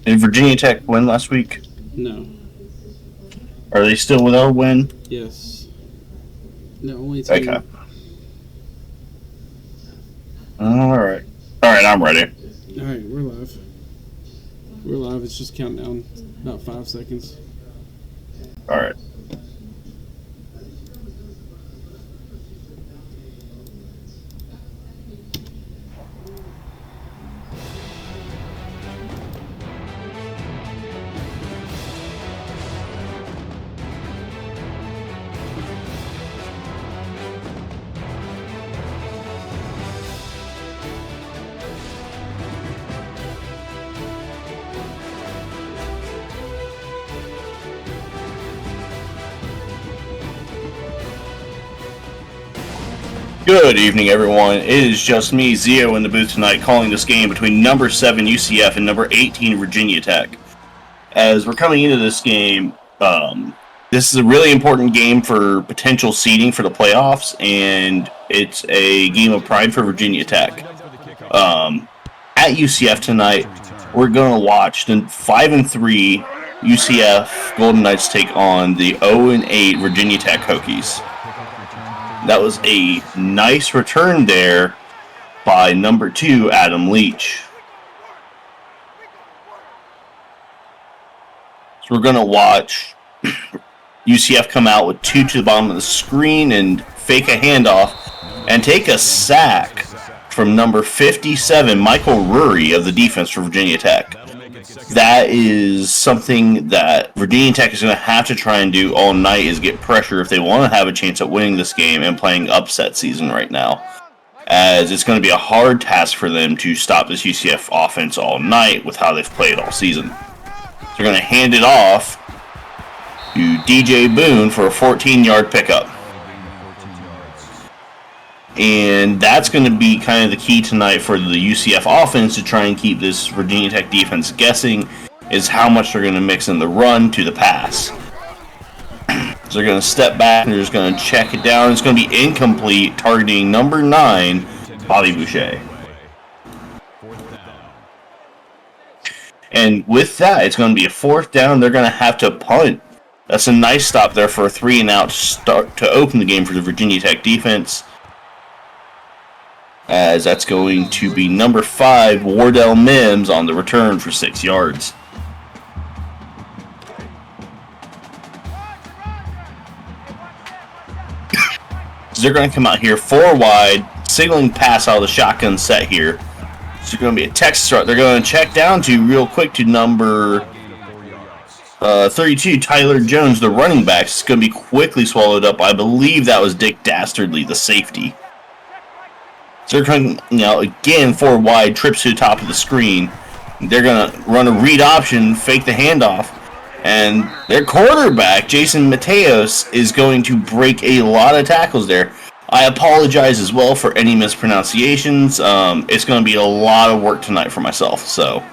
Did Virginia Tech win last week? No. Are they still without a win? Yes. The only team. Okay. All right. All right, I'm ready. All right, we're live. We're live. It's just counting down about 5 seconds. All right. Good evening, everyone. It is just me, Zio, in the booth tonight, calling this game between number 7 UCF and number 18 Virginia Tech. As we're coming into this game, this is a really important game for potential seeding for the playoffs, and it's a game of pride for Virginia Tech. At UCF tonight, we're going to watch the 5-3 UCF Golden Knights take on the 0-8 Virginia Tech Hokies. That was a nice return there by number 2, Adam Leach. So we're going to watch UCF come out with 2 to the bottom of the screen and fake a handoff and take a sack from number 57, Michael Rury of the defense for Virginia Tech. That is something that Virginia Tech is going to have to try and do all night, is get pressure if they want to have a chance at winning this game and playing upset season right now, as it's going to be a hard task for them to stop this UCF offense all night with how they've played all season. So they're going to hand it off to DJ Boone for a 14-yard pickup. And that's going to be kind of the key tonight for the UCF offense to try and keep this Virginia Tech defense guessing, is how much they're going to mix in the run to the pass. So they're going to step back and they're just going to check it down. It's going to be incomplete, targeting number 9, Bobby Boucher. And with that, it's going to be a 4th down. They're going to have to punt. That's a nice stop there for a 3-and-out start to open the game for the Virginia Tech defense, as that's going to be number 5, Wardell Mims, on the return for 6 yards. So they're going to come out here 4 wide, signaling pass out of the shotgun set here. So it's going to be a Texas start. They're going to check down to real quick to number 32, Tyler Jones, the running back. It's going to be quickly swallowed up. I believe that was Dick Dastardly, the safety. So they're coming, again, 4 wide, trips to the top of the screen. They're going to run a read option, fake the handoff, and their quarterback, Jason Mateos, is going to break a lot of tackles there. I apologize as well for any mispronunciations. It's going to be a lot of work tonight for myself, so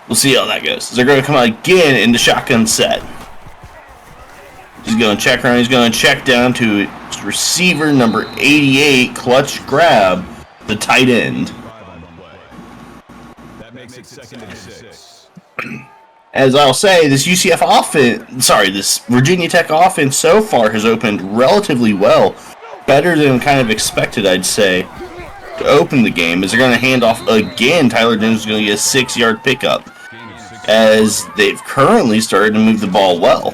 we'll see how that goes. They're going to come out again in the shotgun set. He's going to check around. He's going to check down to receiver number 88, clutch grab, the tight end. That makes it 2nd and 6. As I'll say, this this Virginia Tech offense so far has opened relatively well, better than kind of expected, I'd say, to open the game. As they're going to hand off again, Tyler Jones is going to get a 6-yard pickup, as they've currently started to move the ball well.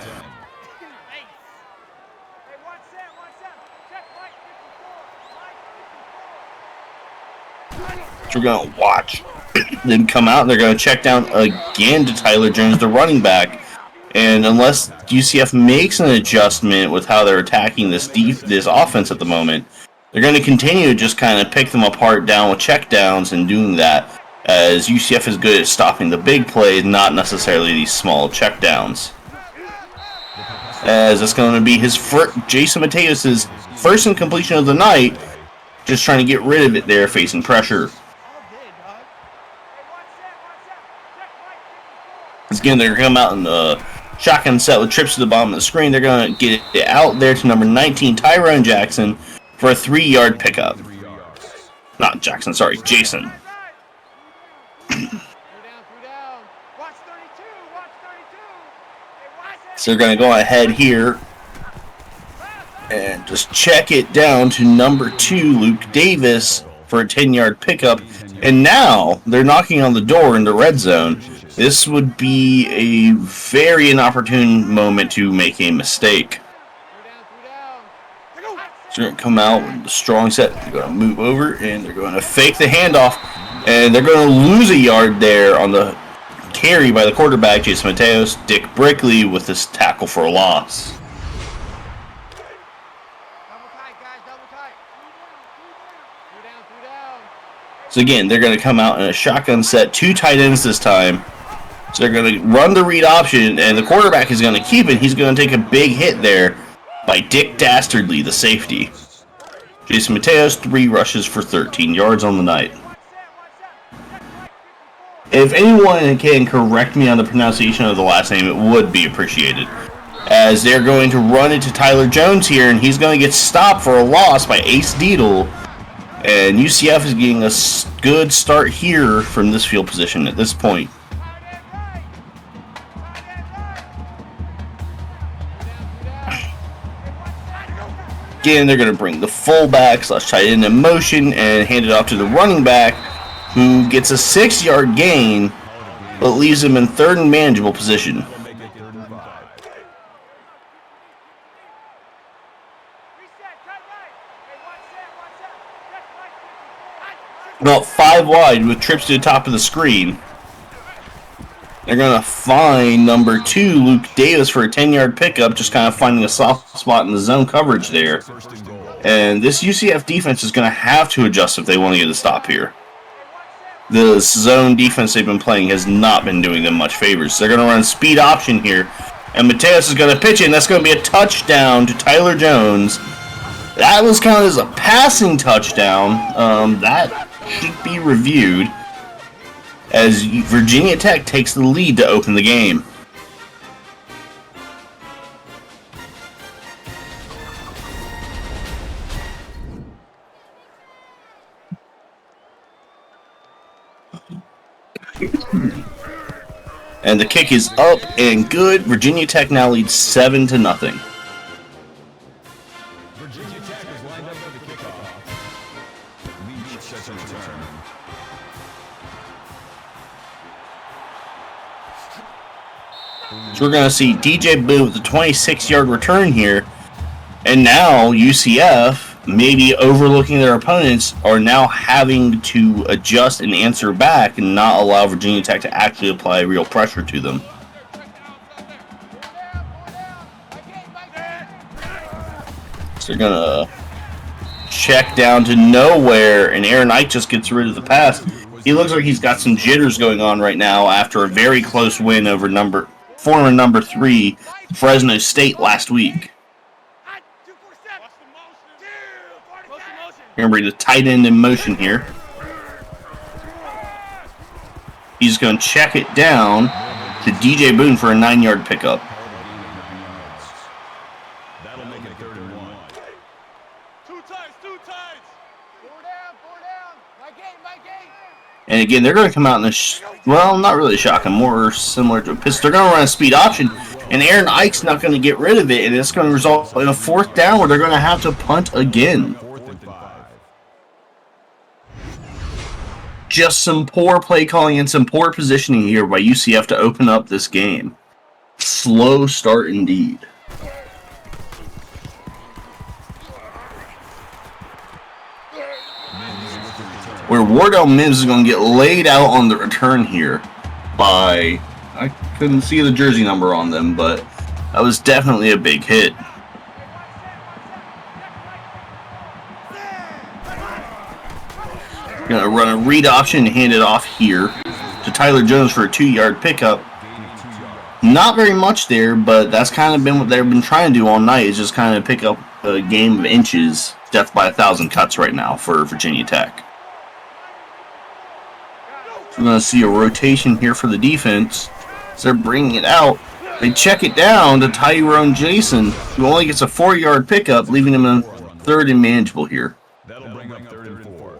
We're going to watch them come out, and they're going to check down again to Tyler Jones, the running back. And unless UCF makes an adjustment with how they're attacking this offense at the moment, they're going to continue to just kind of pick them apart down with checkdowns and doing that, as UCF is good at stopping the big plays, not necessarily these small checkdowns. As it's going to be Jason Mateos' first incompletion of the night, just trying to get rid of it there, facing pressure. Again, they're going to come out in the shotgun set with trips to the bottom of the screen. They're going to get it out there to number 19, Tyrone Jackson, for a 3-yard pickup. Not Jackson, sorry, Jason. So they're going to go ahead here and just check it down to number 2, Luke Davis, for a 10-yard pickup. And now they're knocking on the door in the red zone. This would be a very inopportune moment to make a mistake. So they're going to come out with a strong set. They're going to move over, and they're going to fake the handoff. And they're going to lose a yard there on the carry by the quarterback, Jason Mateos. Dick Brickley with this tackle for a loss. So again, they're going to come out in a shotgun set, 2 tight ends this time. So they're going to run the read option, and the quarterback is going to keep it. He's going to take a big hit there by Dick Dastardly, the safety. Jason Mateos, 3 rushes for 13 yards on the night. If anyone can correct me on the pronunciation of the last name, it would be appreciated. As they're going to run into Tyler Jones here, and he's going to get stopped for a loss by Ace Deedle. And UCF is getting a good start here from this field position at this point. Again, they're going to bring the fullback / tight end in motion and hand it off to the running back, who gets a 6-yard gain, but leaves him in 3rd and manageable position. About 5 wide with trips to the top of the screen. They're going to find number 2, Luke Davis, for a 10-yard pickup, just kind of finding a soft spot in the zone coverage there. And this UCF defense is going to have to adjust if they want to get a stop here. The zone defense they've been playing has not been doing them much favors. So they're going to run speed option here. And Mateos is going to pitch it, and that's going to be a touchdown to Tyler Jones. That was counted as a passing touchdown. That should be reviewed, as Virginia Tech takes the lead to open the game. And the kick is up and good. Virginia Tech now leads 7-0. Virginia Tech is lined up for the kickoff. Lead set to return. So we're going to see DJ Boone with a 26-yard return here. And now UCF, maybe overlooking their opponents, are now having to adjust and answer back and not allow Virginia Tech to actually apply real pressure to them. So they're going to check down to nowhere, and Aaron Ike just gets rid of the pass. He looks like he's got some jitters going on right now after a very close win over former number 3 Fresno State last week. We're going to bring the tight end in motion here. He's going to check it down to DJ Boone for a 9-yard pickup. That'll make it 3rd and 1. Two tights. 4 down. My gate. And again, they're going to come out in a, well, not really a shotgun, more similar to a pistol. They're going to run a speed option, and Aaron Ike's not going to get rid of it, and it's going to result in a 4th down where they're going to have to punt again. 4th and 5. Just some poor play calling and some poor positioning here by UCF to open up this game. Slow start indeed. Where Wardell Mims is going to get laid out on the return here by, I couldn't see the jersey number on them, but that was definitely a big hit. Going to run a read option and hand it off here to Tyler Jones for a 2-yard pickup. Not very much there, but that's kind of been what they've been trying to do all night, is just kind of pick up a game of inches. Death by 1,000 cuts right now for Virginia Tech. We're going to see a rotation here for the defense. So they're bringing it out. They check it down to Tyrone Jason, who only gets a 4-yard pickup, leaving him in 3rd and manageable here. That'll bring up 3rd and 4.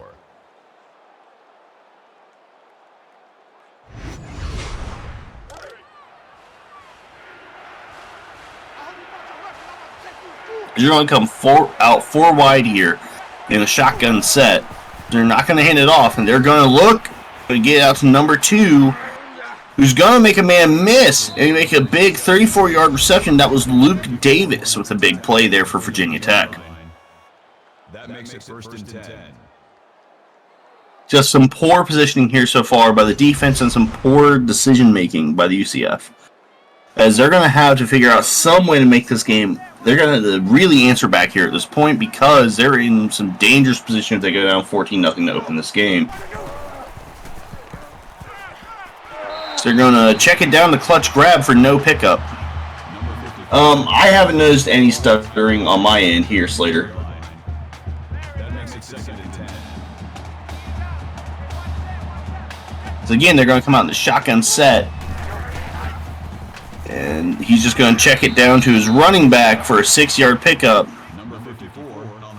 You're going to come four wide here in a shotgun set. They're not going to hand it off, and they're going to look to get out to number 2, who's going to make a man miss and make a big 34-yard reception. That was Luke Davis with a big play there for Virginia Tech. That makes it first and 10. Just some poor positioning here so far by the defense and some poor decision-making by the UCF. As they're going to have to figure out some way to make this game. They're going to really answer back here at this point because they're in some dangerous position if they go down 14-0 to open this game. So they're going to check it down the clutch grab for no pickup. I haven't noticed any stuttering on my end here, Slater. So again, they're going to come out in the shotgun set. And he's just going to check it down to his running back for a 6-yard pickup.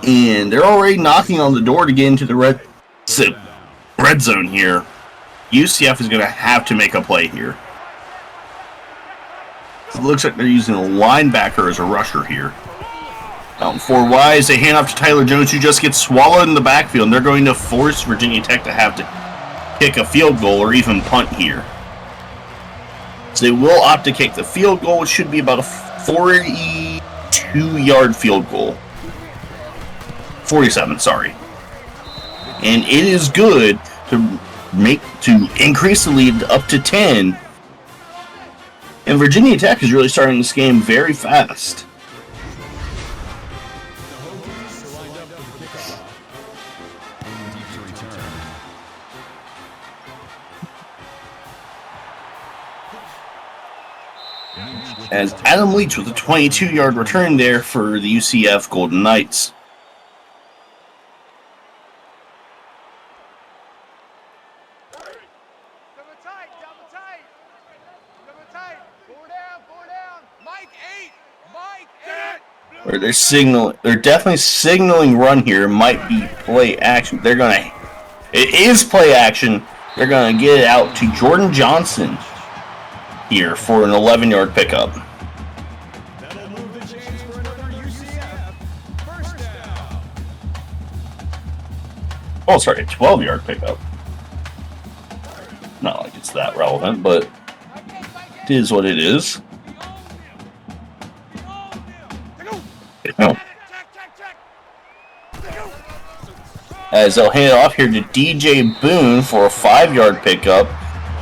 And they're already knocking on the door to get into the red zone here. UCF is going to have to make a play here. It looks like they're using a linebacker as a rusher here. Out 4 wide, they hand off to Tyler Jones, who just gets swallowed in the backfield. And they're going to force Virginia Tech to have to kick a field goal or even punt here. So they will opt to kick the field goal. It should be about a 42-yard field goal. 47, sorry. And it is good to increase the lead up to 10. And Virginia Tech is really starting this game very fast. As Adam Leach with a 22-yard return there for the UCF Golden Knights. Double tight. Four down. Mike 8. Where they're definitely signaling run here. Might be play action. It is play action. They're gonna get it out to Jordan Johnson here for an 11-yard pickup. That'll move the chains for another UCF first down. Oh, sorry, a 12-yard pickup. Not like it's that relevant, but it is what it is. As they'll hand it off here to DJ Boone for a 5-yard pickup.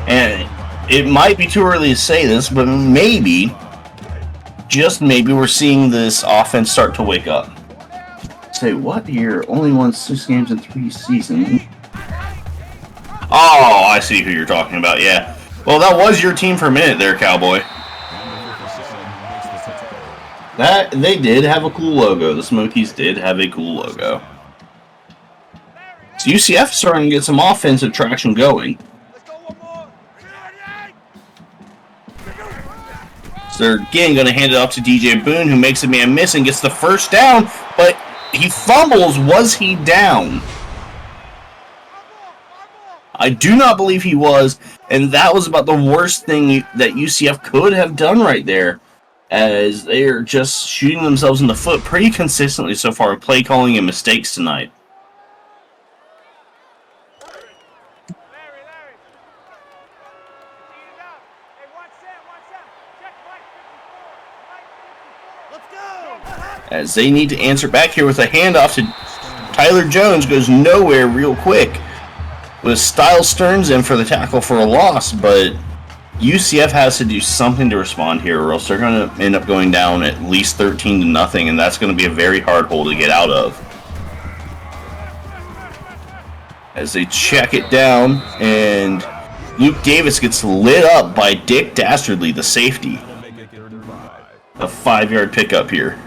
And it might be too early to say this, but maybe, just maybe, we're seeing this offense start to wake up. Say, what here? Only won 6 games in 3 seasons. Oh, I see who you're talking about, yeah. Well, that was your team for a minute there, Cowboy. They did have a cool logo. The Smokies did have a cool logo. So UCF is starting to get some offensive traction going. So they're again going to hand it off to DJ Boone, who makes a man miss and gets the first down, but he fumbles. Was he down? I do not believe he was, and that was about the worst thing that UCF could have done right there, as they are just shooting themselves in the foot pretty consistently so far with play calling and mistakes tonight. As they need to answer back here with a handoff to Tyler Jones, goes nowhere real quick. With Styles Stearns in for the tackle for a loss, but UCF has to do something to respond here, or else they're going to end up going down at least 13-0, and that's going to be a very hard hole to get out of. As they check it down, and Luke Davis gets lit up by Dick Dastardly, the safety. A 5-yard pickup here.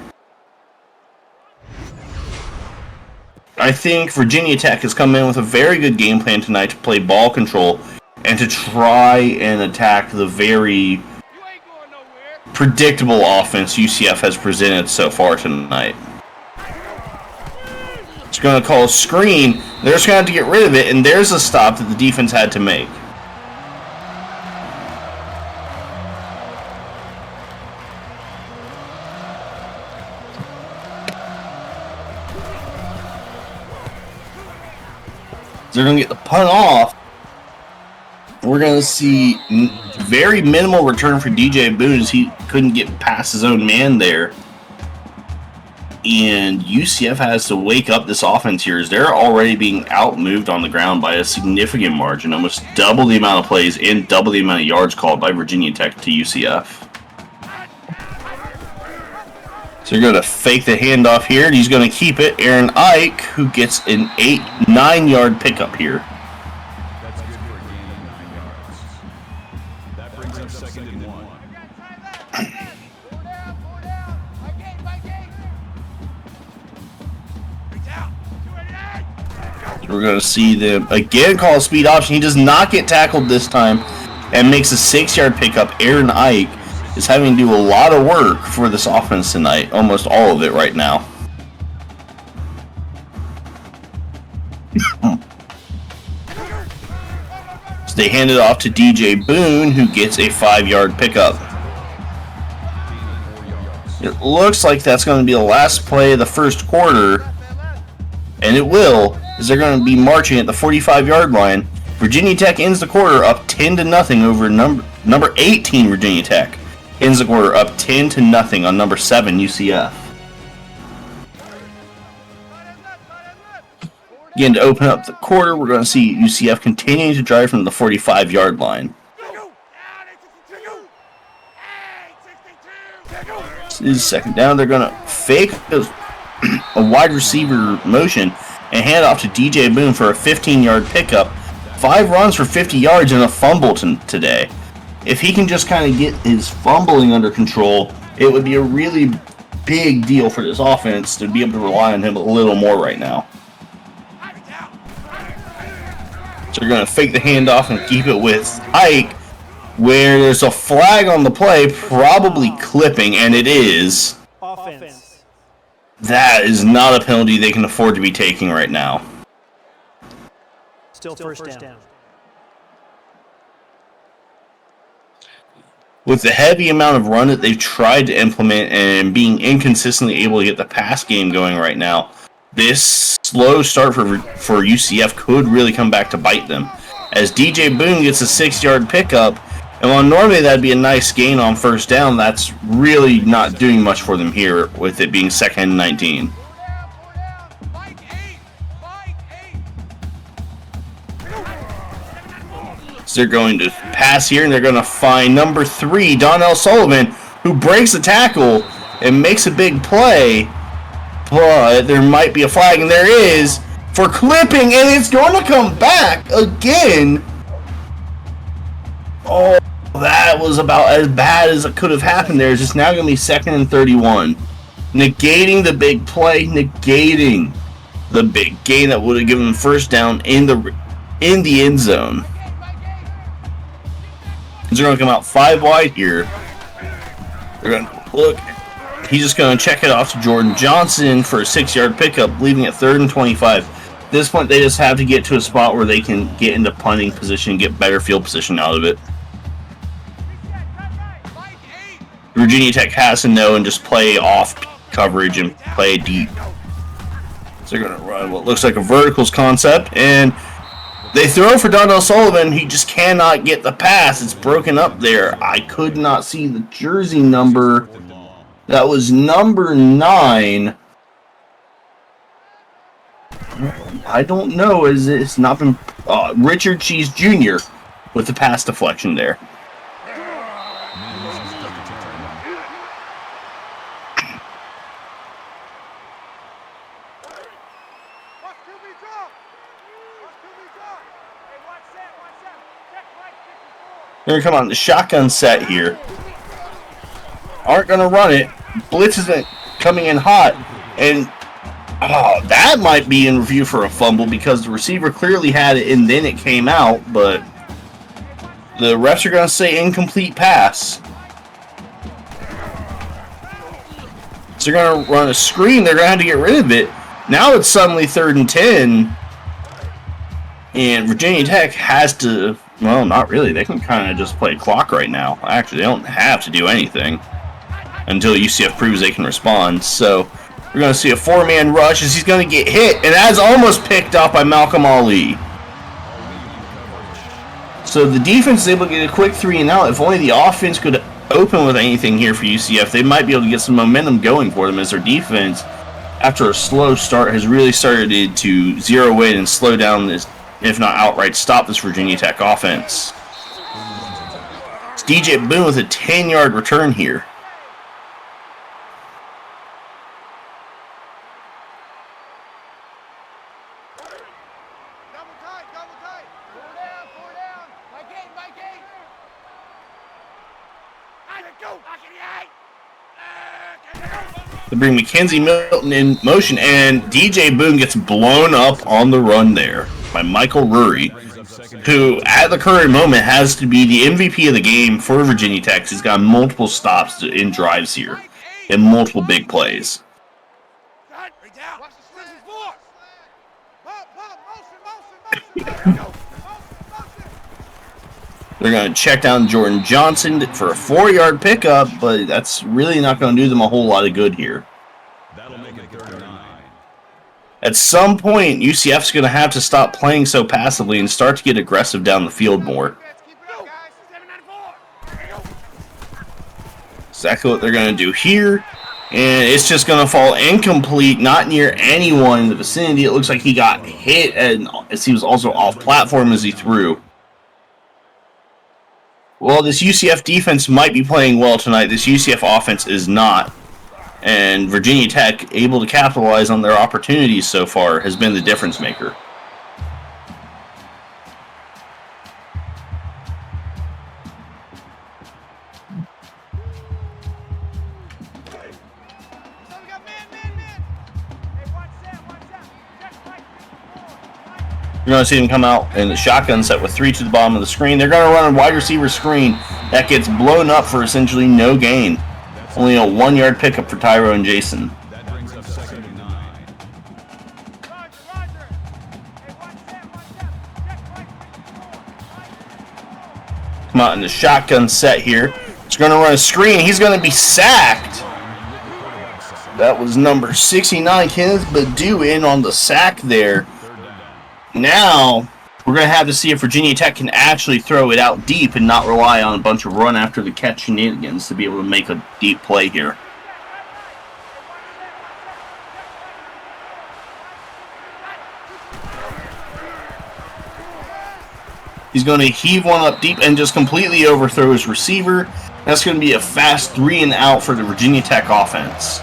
I think Virginia Tech has come in with a very good game plan tonight to play ball control and to try and attack the very predictable offense UCF has presented so far tonight. It's going to call a screen. They're just going to have to get rid of it, and there's a stop that the defense had to make. They're going to get the punt off. We're going to see very minimal return for DJ Boone as he couldn't get past his own man there. And UCF has to wake up this offense here as they're already being outmoved on the ground by a significant margin, almost double the amount of plays and double the amount of yards called by Virginia Tech to UCF. So they're going to fake the handoff here, and he's going to keep it. Aaron Ike, who gets an 9-yard pickup here. That's good for a gain of 9 yards. That brings up 2nd and 1. Four down. My gate. Reach out. 288. We're going to see them again call a speed option. He does not get tackled this time and makes a 6-yard pickup. Aaron Ike is having to do a lot of work for this offense tonight, almost all of it right now. So they hand it off to DJ Boone, who gets a 5-yard pickup. It looks like that's going to be the last play of the first quarter, and it will, as they're going to be marching at the 45-yard line. Virginia Tech ends the quarter up 10-0 over number 18 Virginia Tech. Ends the quarter up 10-0 on number 7 UCF. Again, to open up the quarter, we're going to see UCF continuing to drive from the 45-yard line. This is 2nd down. They're going to fake a wide receiver motion and hand off to DJ Boone for a 15-yard pickup. 5 runs for 50 yards and a fumble today. If he can just kind of get his fumbling under control, it would be a really big deal for this offense to be able to rely on him a little more right now. So they're going to fake the handoff and keep it with Ike, where there's a flag on the play, probably clipping, and it is. Offense. That is not a penalty they can afford to be taking right now. Still first down. With the heavy amount of run that they've tried to implement and being inconsistently able to get the pass game going right now, this slow start for UCF could really come back to bite them. As DJ Boone gets a 6-yard pickup, and while normally that'd be a nice gain on first down, that's really not doing much for them here with it being 2nd and 19. So they're going to pass here, and they're going to find number 3, Donnell Sullivan, who breaks the tackle and makes a big play. But there might be a flag, and there is, for clipping, and it's going to come back again. Oh, that was about as bad as it could have happened there. It's just now going to be 2nd and 31. Negating the big play, negating the big gain that would have given them first down in the end zone. They're going to come out 5 wide here. They're going to look. He's just going to check it off to Jordan Johnson for a 6-yard pickup, leaving it 3rd and 25. At this point, they just have to get to a spot where they can get into punting position and get better field position out of it. Virginia Tech has to know and just play off coverage and play deep. So they're going to run what looks like a verticals concept, and they throw for Donnell Sullivan. He just cannot get the pass. It's broken up there. I could not see the jersey number. That was number 9. I don't know. It's not been Richard Cheese Jr. with the pass deflection there. They're going to come on the shotgun set here. Aren't going to run it. Blitz isn't coming in hot. And that might be in review for a fumble because the receiver clearly had it and then it came out. But the refs are going to say incomplete pass. So they're going to run a screen. They're going to have to get rid of it. Now it's suddenly 3rd and 10. And Virginia Tech has to... Well, not really. They can kind of just play clock right now. Actually, they don't have to do anything until UCF proves they can respond. So we're going to see a 4-man rush as he's going to get hit, and that's almost picked off by Malcolm Ali. So the defense is able to get a quick 3 and out. If only the offense could open with anything here for UCF, they might be able to get some momentum going for them as their defense, after a slow start, has really started to zero in and slow down this, if not outright stop this Virginia Tech offense. It's DJ Boone with a 10-yard return here. Double tight. 4 down. My gate. I go. They bring Mackenzie Milton in motion, and DJ Boone gets blown up on the run there by Michael Rury, who at the current moment has to be the MVP of the game for Virginia Tech. He's got multiple stops in drives here and multiple big plays. Watch the slips and force. Motion. They're going to check down Jordan Johnson for a 4-yard pickup, but that's really not going to do them a whole lot of good here. That'll make it 3rd and 9. At some point, UCF's going to have to stop playing so passively and start to get aggressive down the field more. Keep it up, guys. 794. Exactly what they're going to do here. And it's just going to fall incomplete, not near anyone in the vicinity. It looks like he got hit as he was also off platform as he threw. Well, this UCF defense might be playing well tonight. This UCF offense is not. And Virginia Tech, able to capitalize on their opportunities so far, has been the difference maker. So we got man. Hey, watch that. Check right. You're going to see them come out in the shotgun set with 3 to the bottom of the screen. They're going to run a wide receiver screen that gets blown up for essentially no gain. Only a 1-yard pickup for Tyro and Jason. That brings up 2nd and 9. Roger. Hey, watch that. Check right. Come out in the shotgun set here. He's going to run a screen. He's going to be sacked. That was number 69, Kenneth Badu, in on the sack there. Now, we're going to have to see if Virginia Tech can actually throw it out deep and not rely on a bunch of run after the catch shenanigans to be able to make a deep play here. He's going to heave one up deep and just completely overthrow his receiver. That's going to be a fast 3 and out for the Virginia Tech offense.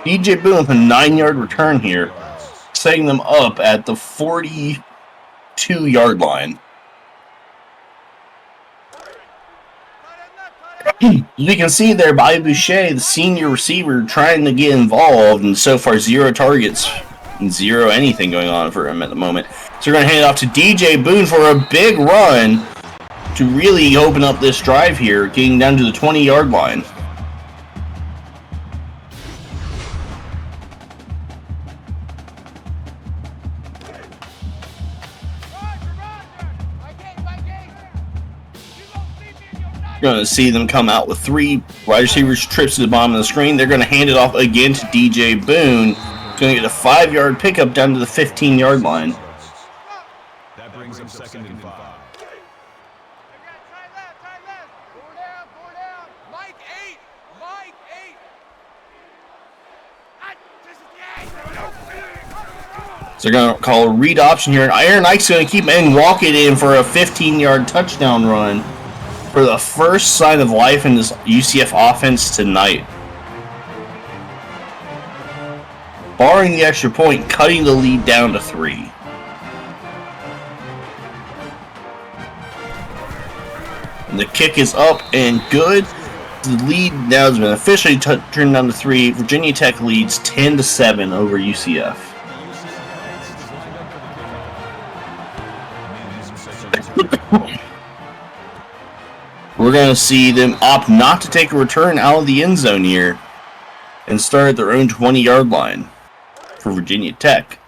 DJ Boone with a 9-yard return here, setting them up at the 42-yard line. You can see there, Bobby Boucher, the senior receiver, trying to get involved, and so far 0 targets and 0 anything going on for him at the moment. So we're going to hand it off to DJ Boone for a big run to really open up this drive here, getting down to the 20-yard line. My gate. You won't see me in your night. You're going to see them come out with 3 wide receivers, trips to the bottom of the screen. They're going to hand it off again to DJ Boone. He's going to get a 5-yard pickup down to the 15-yard line. That brings up 2nd and 5. They got tight left. 4 down. Mike 8. This is the 8. So they're going to call a read option here. And Iron Ike's going to keep and walk it in for a 15-yard touchdown run for the first sign of life in this UCF offense tonight. Barring the extra point, cutting the lead down to 3. And the kick is up and good. The lead now has been officially turned down to 3. Virginia Tech leads 10-7 over UCF. We're going to see them opt not to take a return out of the end zone here and start at their own 20-yard line for Virginia Tech.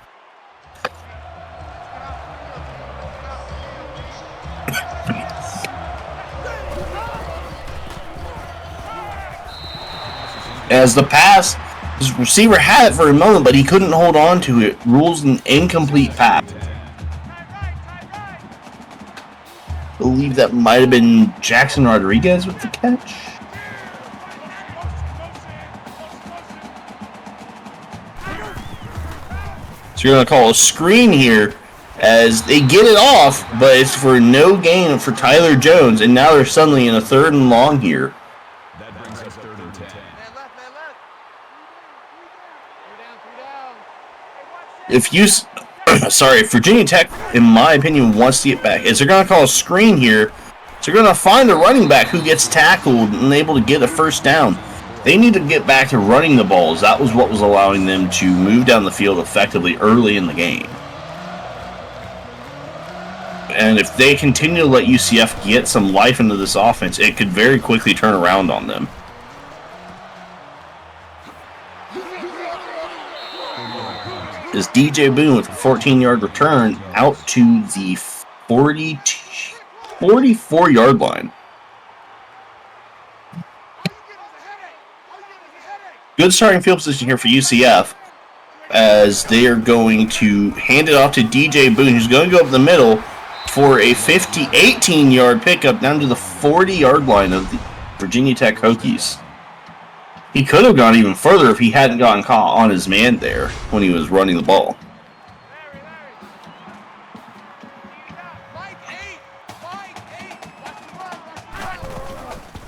As the pass, his receiver had it for a moment, but he couldn't hold on to it. Rules an incomplete pass. I believe that might have been Jackson Rodriguez with the catch. So you're going to call a screen here as they get it off, but it's for no gain for Tyler Jones, and now they're suddenly in a 3rd and long here. That brings us 3rd and 10. Man left, man left. Three down. If you, sorry, Virginia Tech, in my opinion, wants to get back, is they're going to call a screen here. So they're going to find a running back who gets tackled and able to get a 1st down. They need to get back to running the balls. That was what was allowing them to move down the field effectively early in the game. And if they continue to let UCF get some life into this offense, it could very quickly turn around on them. Is DJ Boone with a 14-yard return out to the 44-yard line. Good starting field position here for UCF as they are going to hand it off to DJ Boone, who's going to go up the middle for a 18-yard pickup down to the 40-yard line of the Virginia Tech Hokies. He could have gone even further if he hadn't gotten caught on his man there when he was running the ball.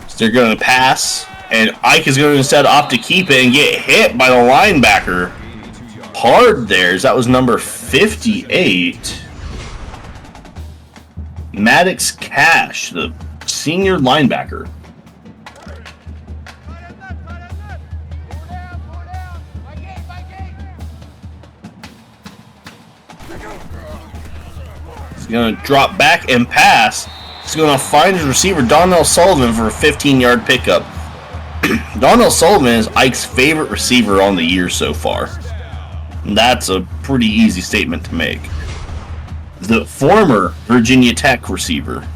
So they're going to pass, and Ike is going to instead opt to keep it and get hit by the linebacker hard there. That was number 58. Maddox Cash, the senior linebacker. He's going to drop back and pass. He's going to find his receiver, Donnell Sullivan, for a 15-yard pickup. Donnell Sullivan is Ike's favorite receiver on the year so far. And that's a pretty easy statement to make. The former Virginia Tech receiver.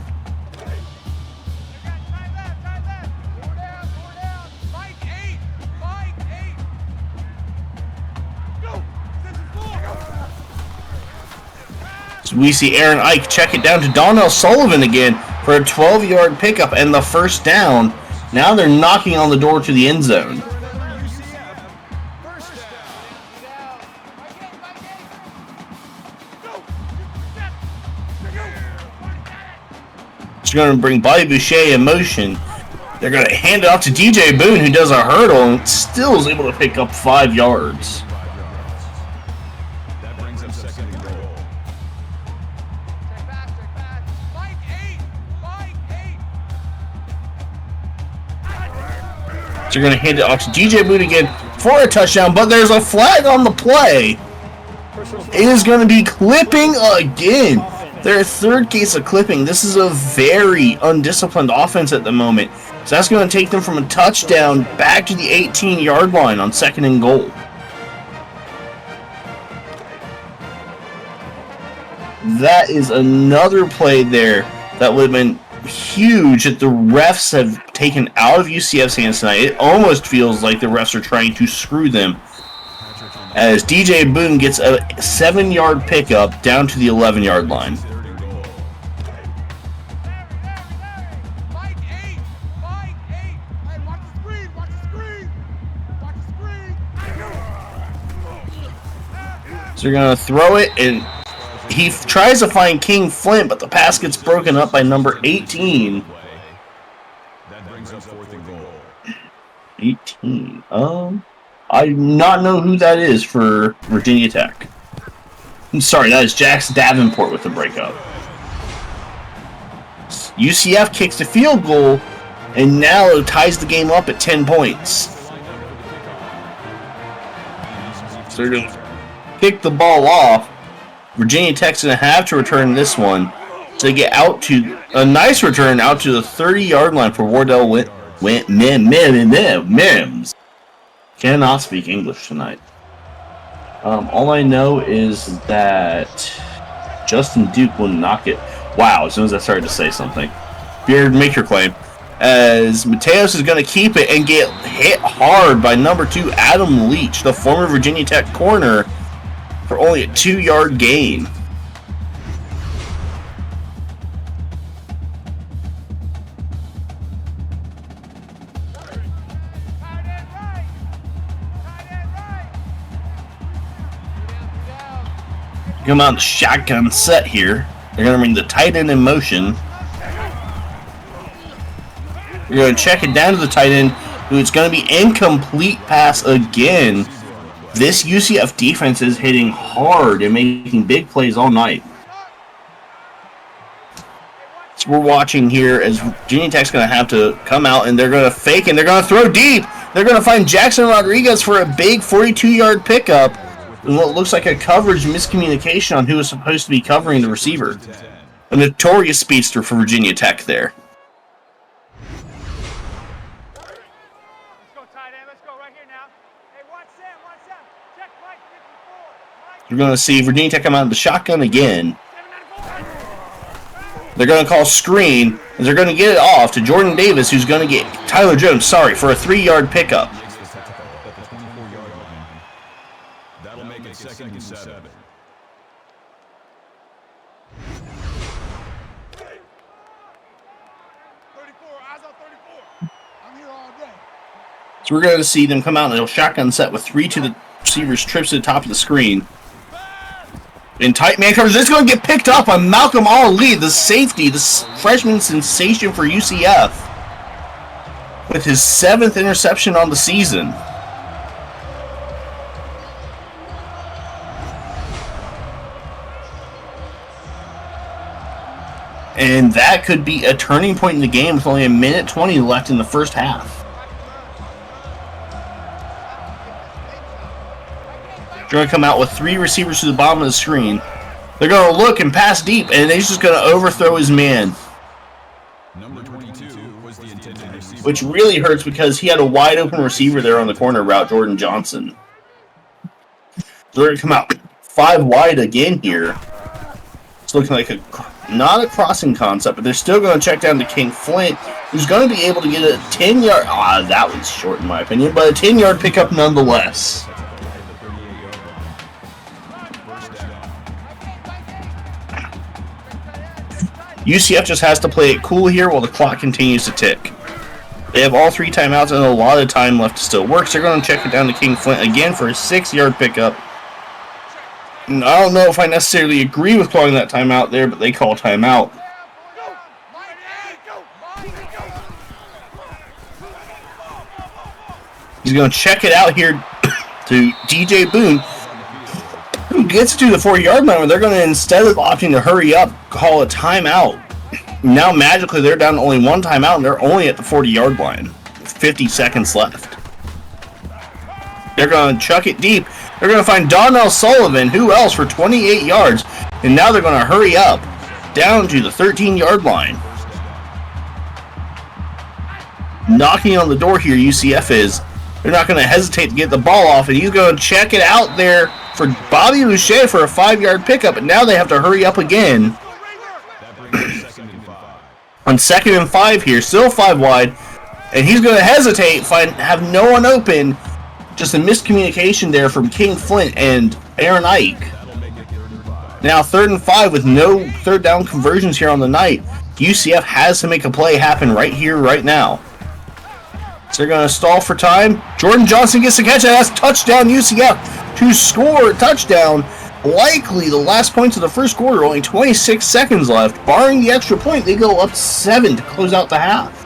So we see Aaron Ike check it down to Donnell Sullivan again for a 12-yard pickup and the 1st down. Now they're knocking on the door to the end zone. It's going to bring Bobby Boucher in motion. They're going to hand it off to DJ Boone, who does a hurdle and still is able to pick up 5 yards. That brings up 2nd and goal. Check back. Mike 8. So they're going to hand it off to DJ Boone again for a touchdown, but there's a flag on the play. It is going to be clipping again. Their 3rd case of clipping. This is a very undisciplined offense at the moment. So that's going to take them from a touchdown back to the 18-yard line on 2nd and goal. That is another play there that would have been huge that the refs have taken out of UCF's hands tonight. It almost feels like the refs are trying to screw them, as DJ Boone gets a 7-yard pickup down to the 11-yard line. Mike 8. Hey, watch the screen. Watch the screen. So they're going to throw it, and he tries to find King Flint, but the pass gets broken up by number 18. That brings up 4th and goal. 18. I do not know who that is for Virginia Tech. I'm sorry, that is Jax Davenport with the breakup. UCF kicks the field goal, and now it ties the game up at 10 points. So they're going to kick the ball off. Virginia Tech's going to have to return this one. So they get out to a nice return out to the 30-yard line for Wardell Mims. Cannot speak English tonight. All I know is that Justin Duke will knock it. Wow, as soon as I started to say something. Beard, make your claim. as Mateos is going to keep it and get hit hard by number 2 Adam Leach, the former Virginia Tech corner, for only a 2-yard gain. Come out the shotgun set here. They're going to bring the tight end in motion. We're going to check it down to the tight end, who it's going to be incomplete pass again. This UCF defense is hitting hard and making big plays all night. So we're watching here as Virginia Tech's going to have to come out, and they're going to fake, and they're going to throw deep. They're going to find Jackson Rodriguez for a big 42-yard pickup. And what looks like a coverage miscommunication on who is supposed to be covering the receiver. A notorious speedster for Virginia Tech there. Let's go tight end. Let's go right here now. Hey, watch Sam. Check Mike 54. We're going to see Virginia Tech come out of the shotgun again. They're going to call screen, and they're going to get it off to Jordan Davis, who's going to get Tyler Jones, for a 3-yard pickup. That'll make it 2nd and 7. 34, eyes on 34. I'm here all day. So we're going to see them come out in a shotgun set with 3 to the receivers, trips to the top of the screen. In tight man coverage, this is going to get picked up by Malcolm Ali, the safety, the freshman sensation for UCF, with his 7th interception on the season. And that could be a turning point in the game with only 1:20 left in the first half. They're going to come out with 3 receivers to the bottom of the screen. They're going to look and pass deep, and he's just going to overthrow his man. Number 22 was the intended receiver. Which really hurts because he had a wide open receiver there on the corner route, Jordan Johnson. So they're going to come out 5 wide again here. It's looking like not a crossing concept, but they're still going to check down to King Flint, who's going to be able to get a 10-yard... that was short in my opinion, but a 10-yard pickup nonetheless. UCF just has to play it cool here while the clock continues to tick. They have all 3 timeouts and a lot of time left to still work, so they're going to check it down to King Flint again for a 6-yard pickup. And I don't know if I necessarily agree with calling that timeout there, but they call timeout. He's going to check it out here to DJ Boone, who gets to the 4-yard line, where they're going to, instead of opting to hurry up, call a timeout. Now, magically, they're down to only 1 timeout, and they're only at the 40-yard line. 50 seconds left. They're going to chuck it deep. They're going to find Donnell Sullivan, who else, for 28 yards. And now they're going to hurry up down to the 13-yard line. Knocking on the door here, UCF is. They're not going to hesitate to get the ball off, and he's going to check it out there for Bobby Boucher for a 5-yard pickup, and now they have to hurry up again. On 2nd and 5 here, still 5 wide, and he's going to hesitate, have no one open. Just a miscommunication there from King Flint and Aaron Ike. Now 3rd and 5 with no 3rd down conversions here on the night. UCF has to make a play happen right here, right now. So they're going to stall for time. Jordan Johnson gets the catch, and that's touchdown UCF to score a touchdown. Likely the last points of the first quarter, only 26 seconds left. Barring the extra point, they go up 7 to close out the half.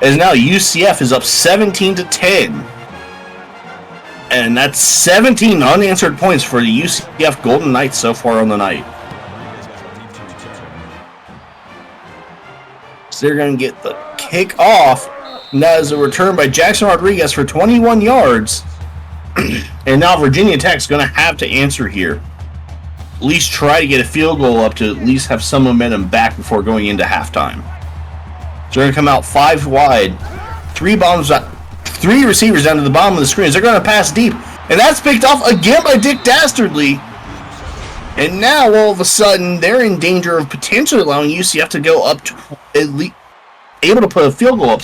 As now UCF is up 17-10. And that's 17 unanswered points for the UCF Golden Knights so far on the night. So they're going to get the kick off. And that is a return by Jackson Rodriguez for 21 yards. And now Virginia Tech's going to have to answer here. At least try to get a field goal up to at least have some momentum back before going into halftime. So they're going to come out 5 wide. 3 receivers down to the bottom of the screen. They're going to pass deep. And that's picked off again by Dick Dastardly. And now, all of a sudden, they're in danger of potentially allowing UCF to go up to at least able to put a field goal up,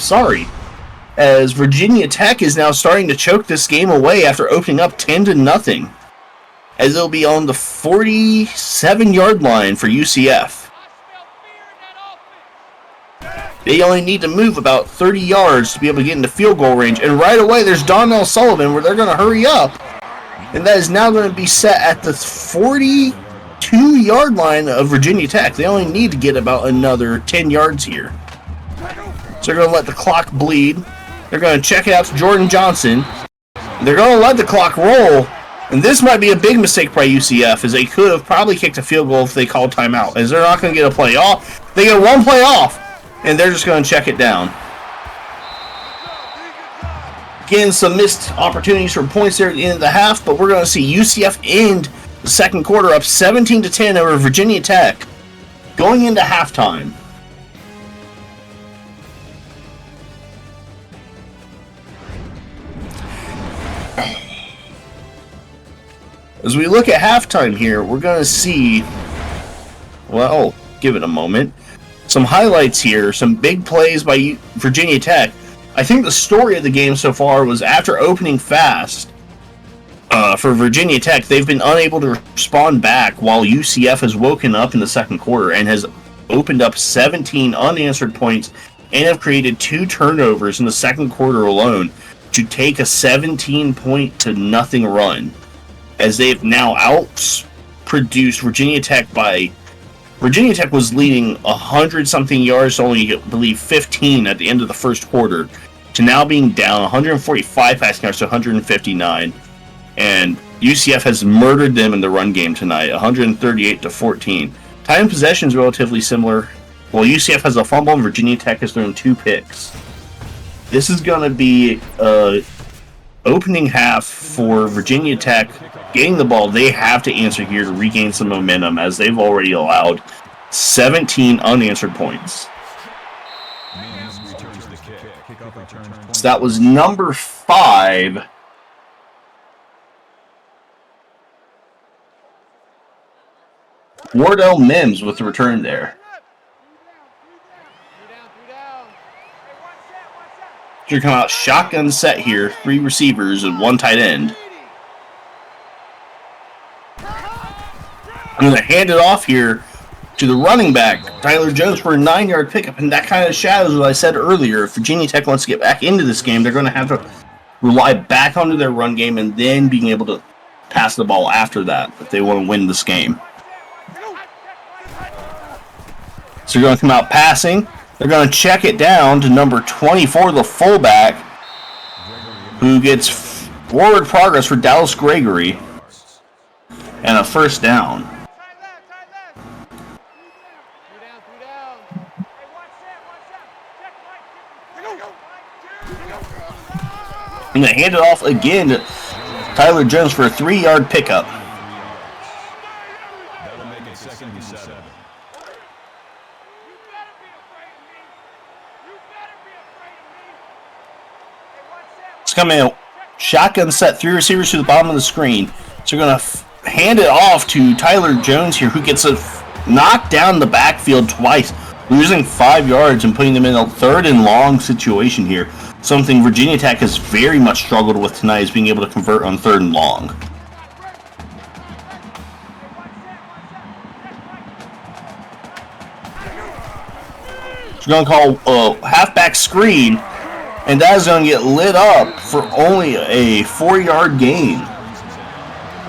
as Virginia Tech is now starting to choke this game away after opening up 10-0, as it'll be on the 47-yard line for UCF. They only need to move about 30 yards to be able to get into field goal range, and right away there's Donnell Sullivan where they're going to hurry up, and that is now going to be set at the 42-yard line of Virginia Tech. They only need to get about another 10 yards here. So they're going to let the clock bleed. They're going to check it out to Jordan Johnson. They're going to let the clock roll. And this might be a big mistake by UCF, as they could have probably kicked a field goal if they called timeout, as they're not going to get a play off. They get one play off, and they're just going to check it down. Again, some missed opportunities for points there at the end of the half, but we're going to see UCF end the second quarter up 17-10 over Virginia Tech, going into halftime. As we look at halftime here, we're going to see, well, give it a moment, some highlights here, some big plays by Virginia Tech. I think the story of the game so far was after opening fast for Virginia Tech, they've been unable to respond back while UCF has woken up in the second quarter and has opened up 17 unanswered points and have created 2 turnovers in the second quarter alone to take a 17-0 run, as they've now outproduced Virginia Tech by... Virginia Tech was leading 100-something yards to only, I believe, 15 at the end of the first quarter, to now being down 145 passing yards to 159. And UCF has murdered them in the run game tonight, 138-14. Time possession is relatively similar. While UCF has a fumble and Virginia Tech has thrown 2 picks. This is going to be opening half for Virginia Tech. Getting the ball, they have to answer here to regain some momentum, as they've already allowed 17 unanswered points. So that was number 5. Wardell Mims with the return there. Should come out shotgun set here, 3 receivers and 1 tight end. I'm going to hand it off here to the running back, Tyler Jones, for a 9-yard pickup, and that kind of shadows what I said earlier. If Virginia Tech wants to get back into this game, they're going to have to rely back onto their run game and then being able to pass the ball after that if they want to win this game. So they're going to come out passing. They're going to check it down to number 24, the fullback, who gets forward progress for Dallas Gregory, and a first down. I'm going to hand it off again to Tyler Jones for a 3-yard pickup. That'll make it 2nd and 7. It's coming out shotgun set, 3 receivers to the bottom of the screen. So we're going to hand it off to Tyler Jones here, who gets a knock down the backfield twice, losing 5 yards and putting them in a 3rd and long situation here. Something Virginia Tech has very much struggled with tonight, is being able to convert on 3rd and long. So we're going to call a halfback screen, and that is going to get lit up for only a 4-yard gain.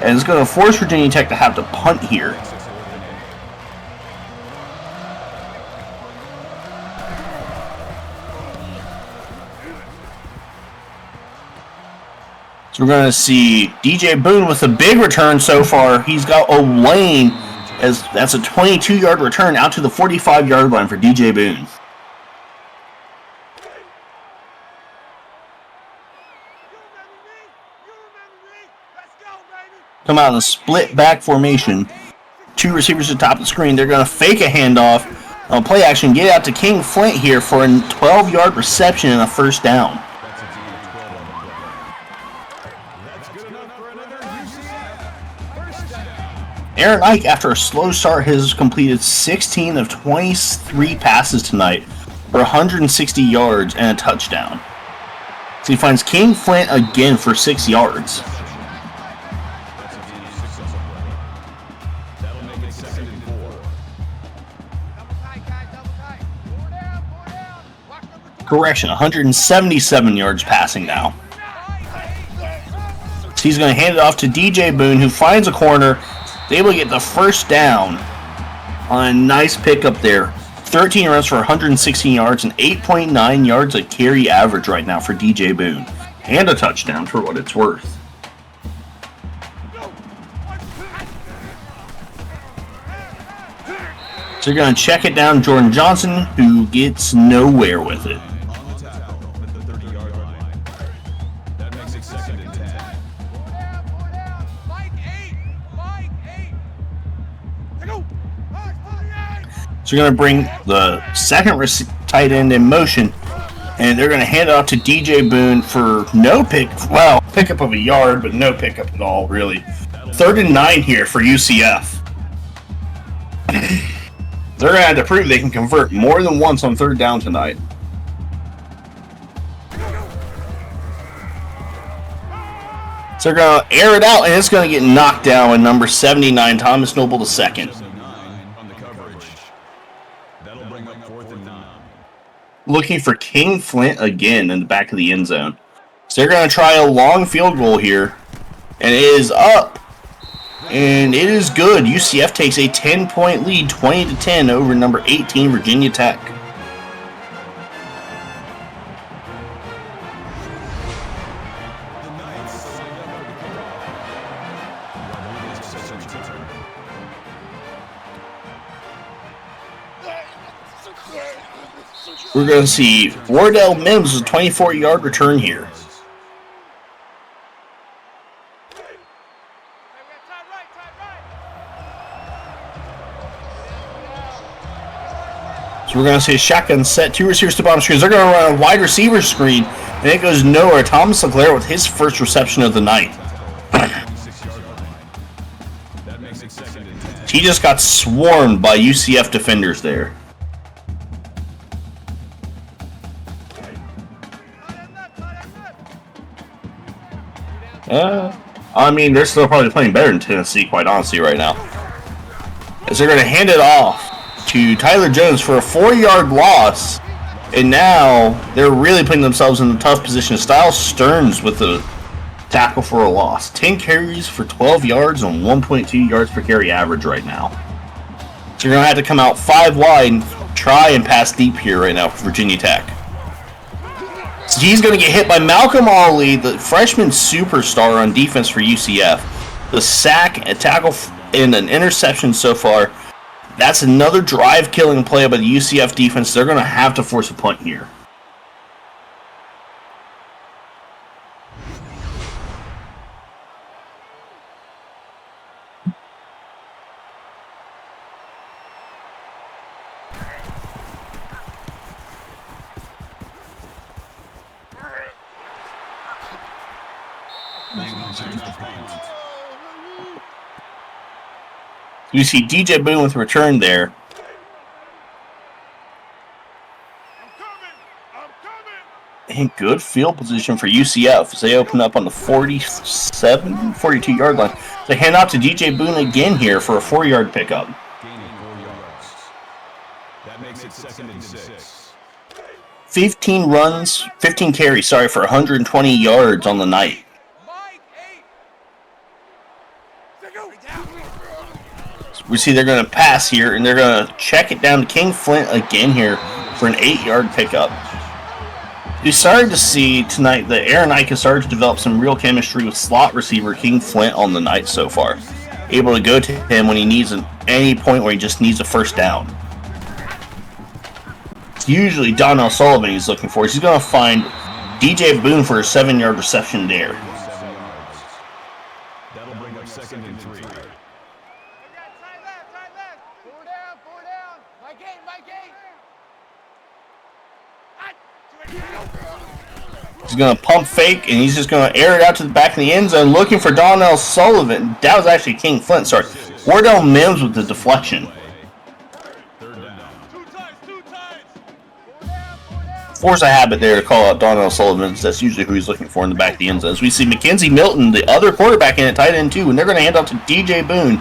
And it's going to force Virginia Tech to have to punt here. So we're going to see DJ Boone with a big return so far. He's got a lane, as that's a 22-yard return out to the 45-yard line for DJ Boone. Come out in a split back formation. 2 receivers at the top of the screen. They're going to fake a handoff On play action, get out to King Flint here for a 12-yard reception and a first down. That's a gain of 12 on the play. That's good enough for another UCF first down. Aaron Ike, after a slow start, has completed 16 of 23 passes tonight for 160 yards and a touchdown. So he finds King Flint again for 6 yards. That's a gain of 6 on the play. That'll make it 2nd and 4. Double tight, guys, double tight. Four down. Lock number 2. Correction, 177 yards passing now. So he's going to hand it off to DJ Boone, who finds a corner. Is able to get the first down on a nice pickup there. 13 runs for 116 yards and 8.9 yards a carry average right now for DJ Boone. And a touchdown for what it's worth. So you're going to check it down Jordan Johnson, who gets nowhere with it. On the tackle at the 30-yard line. That makes it 2nd and 10. Four down. Mike 8. Go. So you're going to bring the second tight end in motion, and they're going to hand it off to DJ Boone for no pickup of a yard, but no pickup at all, really. 3rd and 9 here for UCF. They're going to have to prove they can convert more than once on 3rd down tonight. So they're going to air it out, and it's going to get knocked down with number 79, Thomas Noble II. 9 on the coverage. That'll bring up 4th and 9. Looking for King Flint again in the back of the end zone. So they're going to try a long field goal here, and it is up. And it is good. UCF takes a 10-point lead, 20-10 over number 18, Virginia Tech. The Knights lined up for the kickoff. Rodriguez sets a return. We're going to see Wardell Mims with a 24-yard return here. Hey, we got tight right. So we're going to see a shotgun set, 2 receivers to bottom screens. They're going to run a wide receiver screen, and it goes nowhere. Thomas LeClaire with his first reception of the night. 26-yard line. That makes it 2nd and 10. He just got swarmed by UCF defenders there. I mean, they're still probably playing better than Tennessee, quite honestly, right now. As they're going to hand it off to Tyler Jones for a 4-yard loss. And now they're really putting themselves in a tough position. Styles Stearns with the tackle for a loss. 10 carries for 12 yards and 1.2 yards per carry average right now. So you're going to have to come out 5 wide and try and pass deep here right now for Virginia Tech. So he's going to get hit by Malcolm Ollie, the freshman superstar on defense for UCF. The sack, a tackle, and an interception so far. That's another drive-killing play by the UCF defense. They're going to have to force a punt here. You see DJ Boone with a return there. I'm coming. And good field position for UCF as they open up on the 42-yard line. They hand out to DJ Boone again here for a 4-yard pickup. Gaining 4 yards. That makes it 2nd and 6. 15 carries, for 120 yards on the night. Mike 8. Go. We see they're going to pass here, and they're going to check it down to King Flint again here for an 8-yard pickup. We started to see tonight that Aaron Ike has started to develop some real chemistry with slot receiver King Flint on the night so far. Able to go to him when he needs any point where he just needs a first down. It's usually Donnell Sullivan he's looking for. He's going to find DJ Boone for a 7-yard reception there. 7 yards. That'll bring up 2nd and 3. We got tight left. Four down. Mike 8. He's going to pump fake, and he's just going to air it out to the back of the end zone, looking for Donnell Sullivan. That was actually King Flint, sorry. Wardell Mims with the deflection. Force a habit there to call out Donnell Sullivan. That's usually who he's looking for in the back of the end zone. As we see Mackenzie Milton, the other quarterback in at tight end too, and they're going to hand off to DJ Boone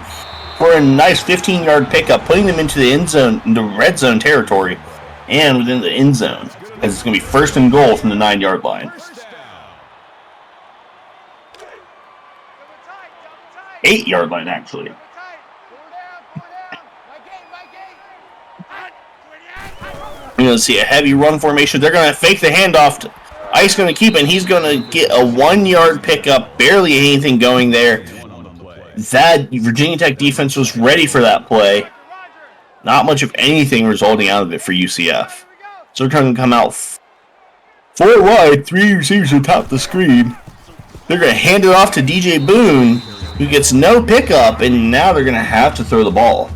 for a nice 15-yard pickup, putting them into the end zone, into red zone territory, and within the end zone, as it's going to be 1st and goal from the 9-yard line. 8-yard line, actually. You're going to see a heavy run formation. They're going to fake the handoff. Ice going to keep it, and he's going to get a 1-yard pickup. Barely anything going there. That Virginia Tech defense was ready for that play. Not much of anything resulting out of it for UCF. So they're going to come out 4 wide, 3 receivers atop the screen. They're going to hand it off to DJ Boone, who gets no pickup, and now they're going to have to throw the ball.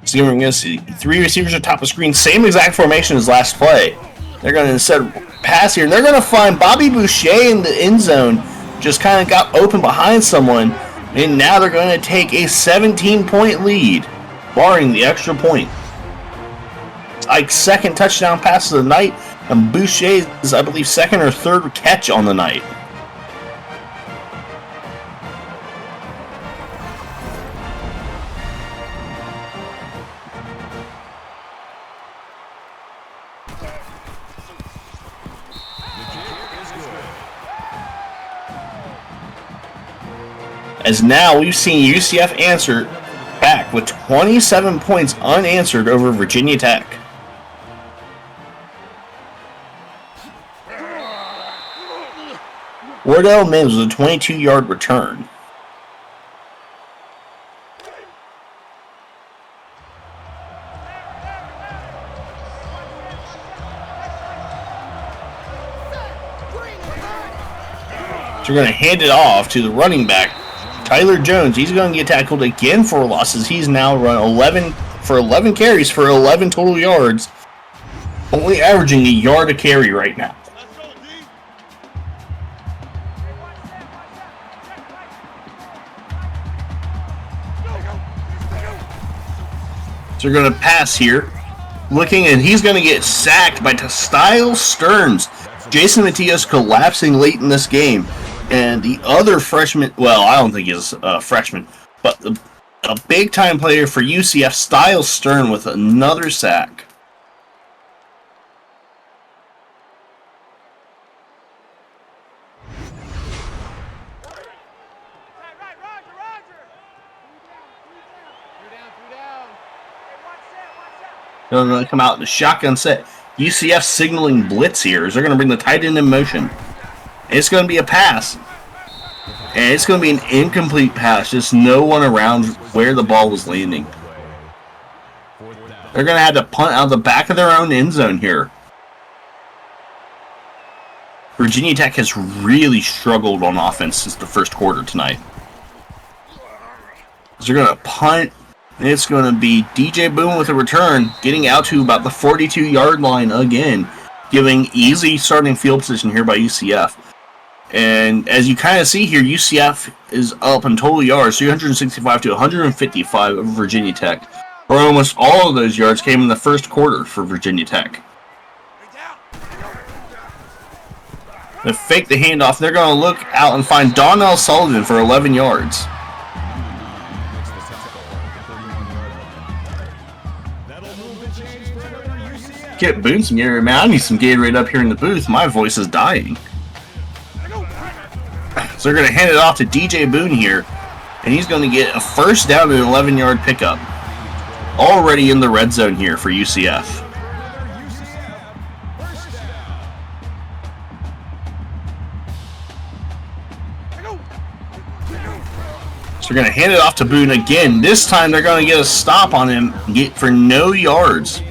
So we're going to see 3 receivers atop the screen, same exact formation as last play. They're going to instead pass here, and they're going to find Bobby Boucher in the end zone. Just kind of got open behind someone, and now they're going to take a 17-point lead, barring the extra point. Ike's second touchdown pass of the night, and Boucher's, I believe, 2nd or 3rd catch on the night. As now we've seen UCF answer back with 27 points unanswered over Virginia Tech. Wardell Mims with a 22-yard return. So we're going to hand it off to the running back, Tyler Jones. He's going to get tackled again for losses. He's now run 11 carries for 11 total yards, only averaging a yard a carry right now. So they're going to pass here, looking, and he's going to get sacked by Styles Stearns. Jason Matias collapsing late in this game. And the other freshman, well, I don't think he's a freshman, but a big-time player for UCF, Styles Stern, with another sack. They're going to come out in a shotgun set. UCF signaling blitz here as they're going to bring the tight end in motion. It's going to be a pass. And it's going to be an incomplete pass. Just no one around where the ball was landing. They're going to have to punt out of the back of their own end zone here. Virginia Tech has really struggled on offense since the first quarter tonight. So they're going to punt. And it's going to be DJ Boone with a return, getting out to about the 42-yard line again, giving easy starting field position here by UCF. And as you kind of see here, UCF is up in total yards, 365 to 155 over Virginia Tech, where almost all of those yards came in the first quarter for Virginia Tech. They fake the handoff. They're going to look out and find Donnell Sullivan for 11 yards. Get Boone some Gatorade. Man, I need some Gatorade up here in the booth. My voice is dying. So they're going to hand it off to DJ Boone here, and he's going to get a first down and an 11-yard pickup. Already in the red zone here for UCF. So they're going to hand it off to Boone again. This time they're going to get a stop on him and get for no yards.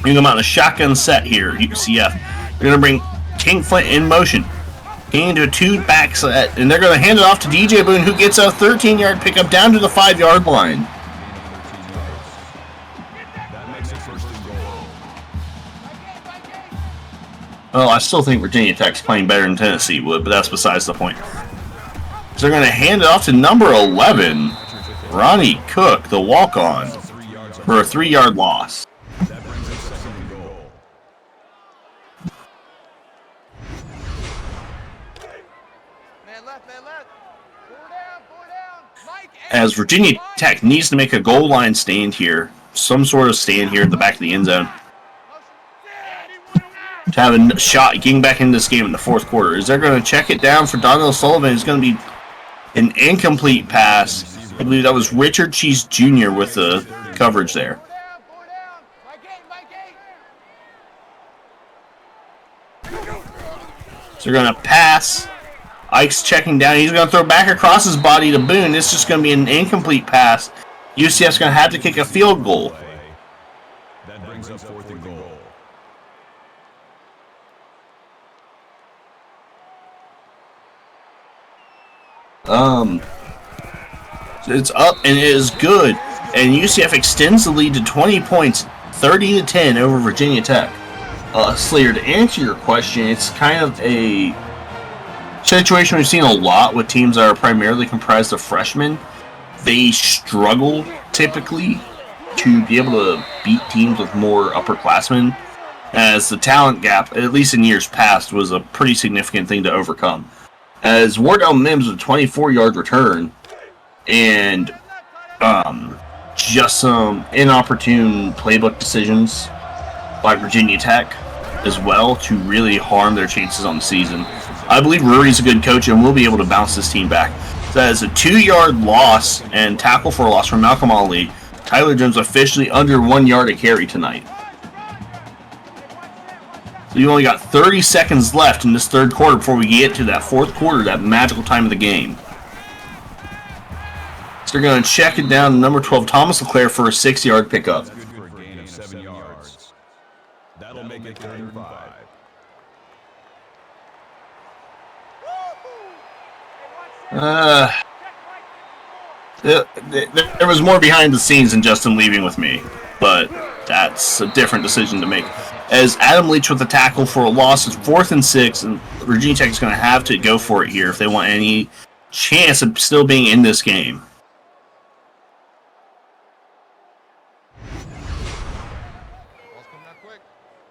Bring them out in a shotgun set here, UCF. They're going to bring King Flint in motion. Into a 2-back set, and they're going to hand it off to DJ Boone, who gets a 13-yard pickup down to the 5-yard line. That makes it first and goal. Well, I still think Virginia Tech's playing better than Tennessee would, but that's besides the point. So they're going to hand it off to number 11, Ronnie Cook, the walk-on, for a 3-yard loss. That brings it second and goal. Man left, man left. Four down. Mike, As Virginia Tech needs to make a goal line stand here, some sort of stand here at the back of the end zone, to have a shot getting back into this game in the fourth quarter. Is they're going to check it down for Donnell Sullivan? It's going to be an incomplete pass. I believe that was Richard Cheese Jr. with the coverage there. Four down. Mike eight. So they're going to pass. Ike's checking down. He's going to throw back across his body to Boone. It's just going to be an incomplete pass. UCF's going to have to kick a field goal. That brings up fourth and goal. It's up and it is good. And UCF extends the lead to 20 points, 30-10 over Virginia Tech. Slater, to answer your question, it's kind of a situation we've seen a lot with teams that are primarily comprised of freshmen. They struggle typically to be able to beat teams with more upperclassmen, as the talent gap, at least in years past, was a pretty significant thing to overcome. As Wardell Mims with a 24-yard return and just some inopportune playbook decisions by Virginia Tech as well to really harm their chances on the season. I believe Rory's a good coach and will be able to bounce this team back. That is a 2-yard loss and tackle for a loss from Malcolm Ali. Tyler Jones officially under 1 yard a carry tonight. So you only got 30 seconds left in this third quarter before we get to that fourth quarter, that magical time of the game. So they're going to check it down to number 12, Thomas LeClaire, for a 6-yard pickup. Good for a gain of 7 yards. That'll make it 3rd and 5. There was more behind the scenes than Justin leaving with me, but that's a different decision to make. As Adam Leach with the tackle for a loss, it's 4th and 6, and Virginia Tech is going to have to go for it here if they want any chance of still being in this game.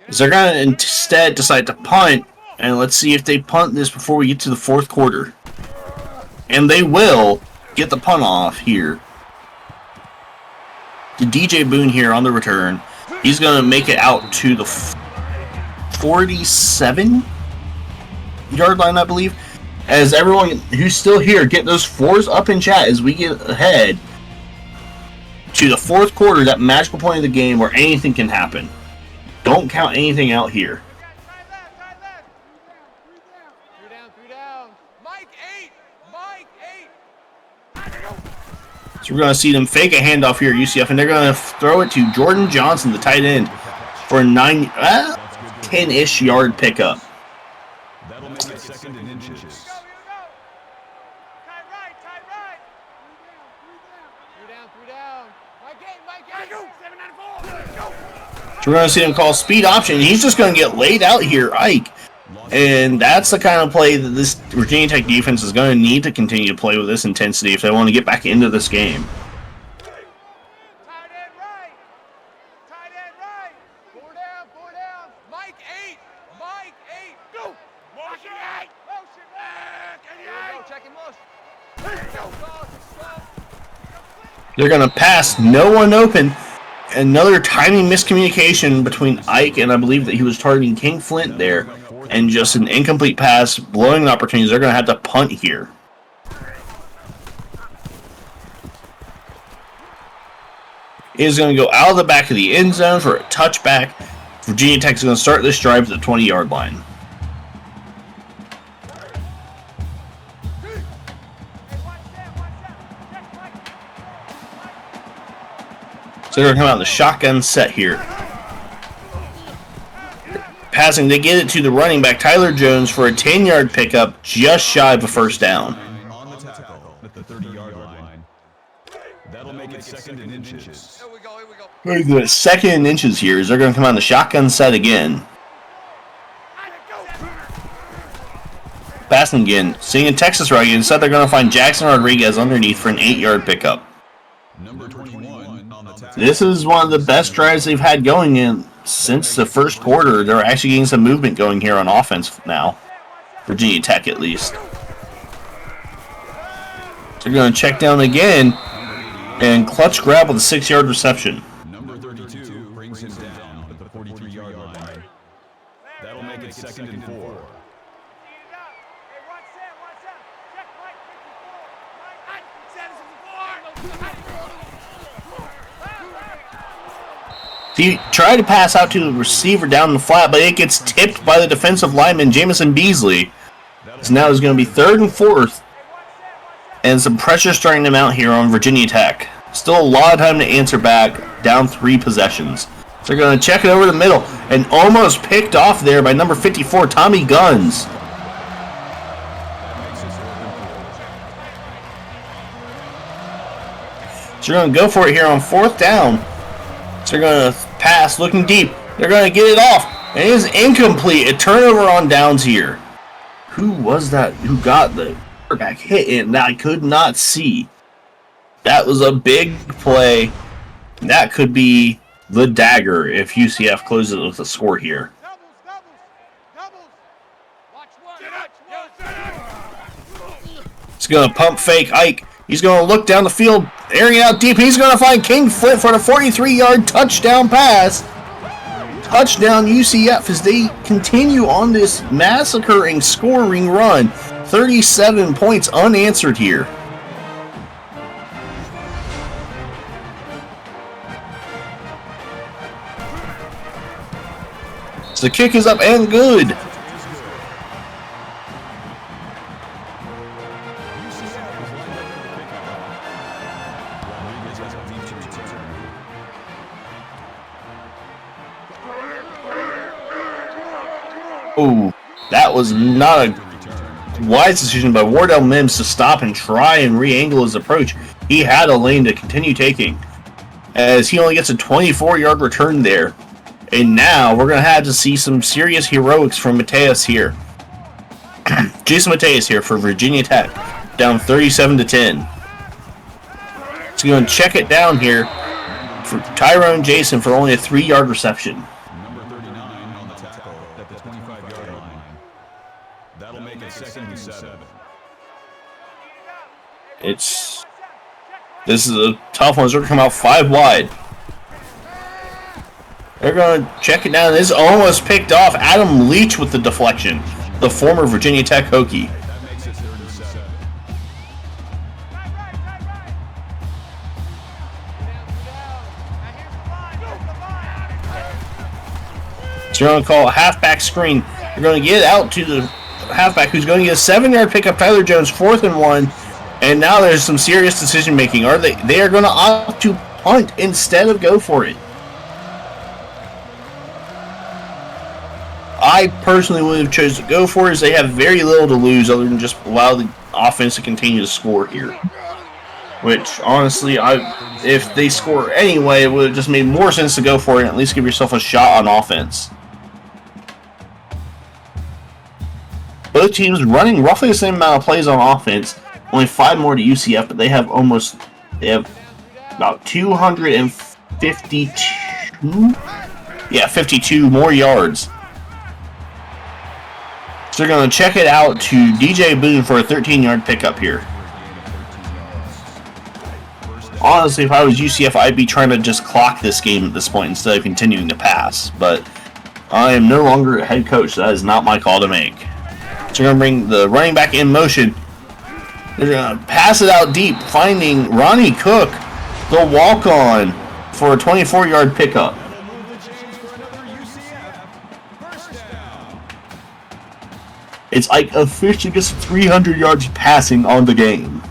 As they're going to instead decide to punt, and let's see if they punt this before we get to the fourth quarter. And they will get the punt off here. To DJ Boone here on the return. He's going to make it out to the 47-yard line, I believe. As everyone who's still here, get those 4s up in chat as we get ahead to the fourth quarter, that magical point of the game where anything can happen. Don't count anything out here. Tie left. Three down. Mike eight. So we're going to see them fake a handoff here at UCF, and they're going to throw it to Jordan Johnson, the tight end, for a 10-ish yard pickup. That'll make it 2nd and inches. Here we go. Tie right. Three down. Mike eight. 794. So we're going to see him call speed option. He's just going to get laid out here, Ike. And that's the kind of play that this Virginia Tech defense is going to need to continue to play with this intensity if they want to get back into this game. Tight end right. Four down. Mike eight. Go. Motion eight. Go. Check and motion. They're going to pass, no one open. Another timing miscommunication between Ike and I believe that he was targeting King Flint there. And just an incomplete pass, blowing the opportunities. They're going to have to punt here. It is going to go out of the back of the end zone for a touchback. Virginia Tech is going to start this drive at the 20-yard line. So they're going to come out in the shotgun set here. passing. They get it to the running back, Tyler Jones, for a 10-yard pickup, just shy of a first down. On the tackle at the 30-yard line. That'll make it second and inches. The second and inches here is they're going to come on the shotgun set again. Passing again, seeing a Texas rugby. Instead, they're going to find Jackson Rodriguez underneath for an 8-yard pickup. Number 21 on the tackle. This is one of the best drives they've had going in since the first quarter. They're actually getting some movement going here on offense now. Virginia Tech, at least. They're going to check down again and clutch grab with a 6-yard reception. Number 32 brings him down at the 43-yard line. That'll make it second and 4. He tried to pass out to the receiver down the flat, but it gets tipped by the defensive lineman, Jamison Beasley. So now it's going to be 3rd and 4th. And some pressure starting to mount here on Virginia Tech. Still a lot of time to answer back, down 3 possessions. So they're going to check it over the middle, and almost picked off there by number 54, Tommy Guns. So they're going to go for it here on 4th down. So they're going to pass, looking deep. They're going to get it off. And it is incomplete. A turnover on downs here. Who was that who got the quarterback hit in that I could not see? That was a big play. That could be the dagger if UCF closes it with a score here. Doubles. Watch one. He's going to pump fake Ike. He's going to look down the field, airing out deep. He's going to find King Flint for the 43-yard touchdown pass. Touchdown UCF as they continue on this massacring scoring run. 37 points unanswered here. So the kick is up and good. Oh, that was not a wise decision by Wardell Mims to stop and try and re-angle his approach. He had a lane to continue taking, as he only gets a 24-yard return there. And now we're going to have to see some serious heroics from Mateus here. Jason Mateus here for Virginia Tech, down 37-10. He's going to check it down here for Tyrone Jason for only a 3-yard reception. Number 39 on the tackle at the 25-yard line. That'll make it second and 7. This is a tough one. They're going to come out 5 wide. They're going to check it down. This is almost picked off. Adam Leach with the deflection, the former Virginia Tech Hokie. That makes it 37. So you're going to call a halfback screen. You're going to get it out to the halfback, who's going to get a 7-yard pickup. Tyler Jones, 4th and 1. And now there's some serious decision making. They are going to opt to punt instead of go for it. I personally would have chosen to go for it, as they have very little to lose other than just allow the offense to continue to score here. Which, honestly, if they score anyway, it would have just made more sense to go for it and at least give yourself a shot on offense. Both teams running roughly the same amount of plays on offense. Only 5 more to UCF, but they have about 252? Yeah, 52 more yards. So they're going to check it out to DJ Boone for a 13-yard pickup here. Honestly, if I was UCF, I'd be trying to just clock this game at this point instead of continuing to pass. But I am no longer a head coach, so that is not my call to make. So they're going to bring the running back in motion. They're going to pass it out deep, finding Ronnie Cook, the walk-on, for a 24-yard pickup. It's like officially gets 300 yards passing on the game.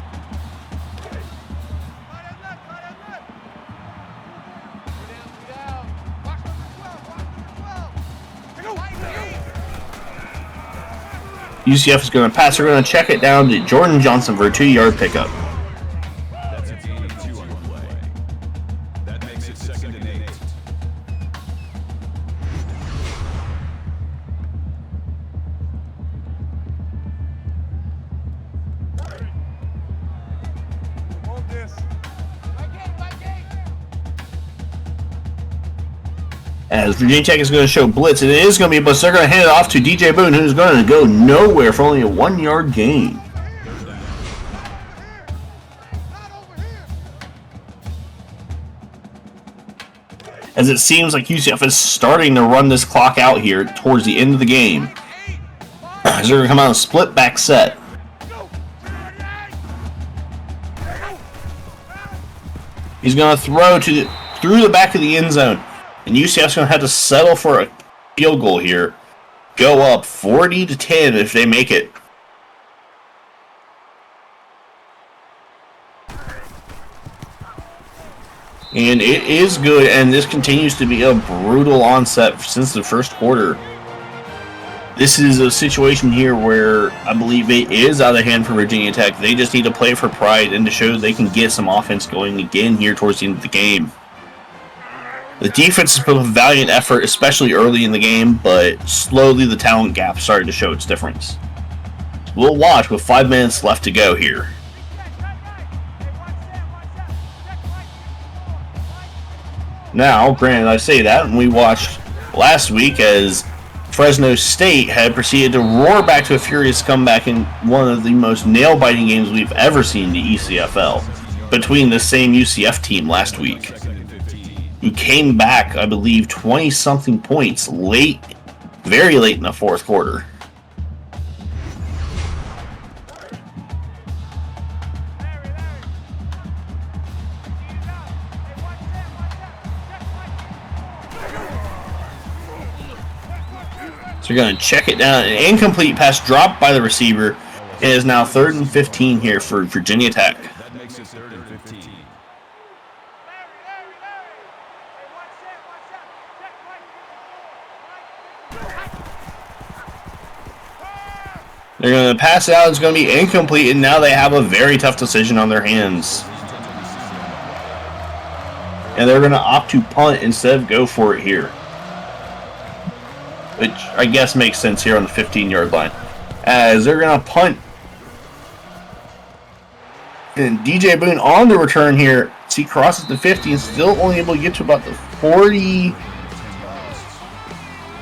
UCF is going to pass. They're going to check it down to Jordan Johnson for a 2-yard pickup. That's a gain of 2 on the play. That makes it 2nd and 8. Hold this. As Virginia Tech is going to show blitz, and it is going to be a blitz. They're going to hand it off to DJ Boone, who's going to go nowhere for only a 1-yard gain. As it seems like UCF is starting to run this clock out here towards the end of the game. As they're going to come out and split back set. He's going to throw through the back of the end zone. And UCF's going to have to settle for a field goal here. Go up 40-10 if they make it. And it is good, and this continues to be a brutal onset since the first quarter. This is a situation here where I believe it is out of hand for Virginia Tech. They just need to play for pride and to show they can get some offense going again here towards the end of the game. The defense has put a valiant effort, especially early in the game, but slowly the talent gap started to show its difference. We'll watch with 5 minutes left to go here. Now, granted, I say that, and we watched last week as Fresno State had proceeded to roar back to a furious comeback in one of the most nail-biting games we've ever seen in the ECFL between the same UCF team last week, who came back, I believe, 20-something points late, very late in the fourth quarter. So you're going to check it down. An incomplete pass dropped by the receiver. It is now 3rd and 15 here for Virginia Tech. That makes it 3rd and 15. They're going to pass it out. It's going to be incomplete, and now they have a very tough decision on their hands. And they're going to opt to punt instead of go for it here, which I guess makes sense here on the 15-yard line. As they're going to punt. And DJ Boone on the return here. He crosses the 50 and still only able to get to about the 40.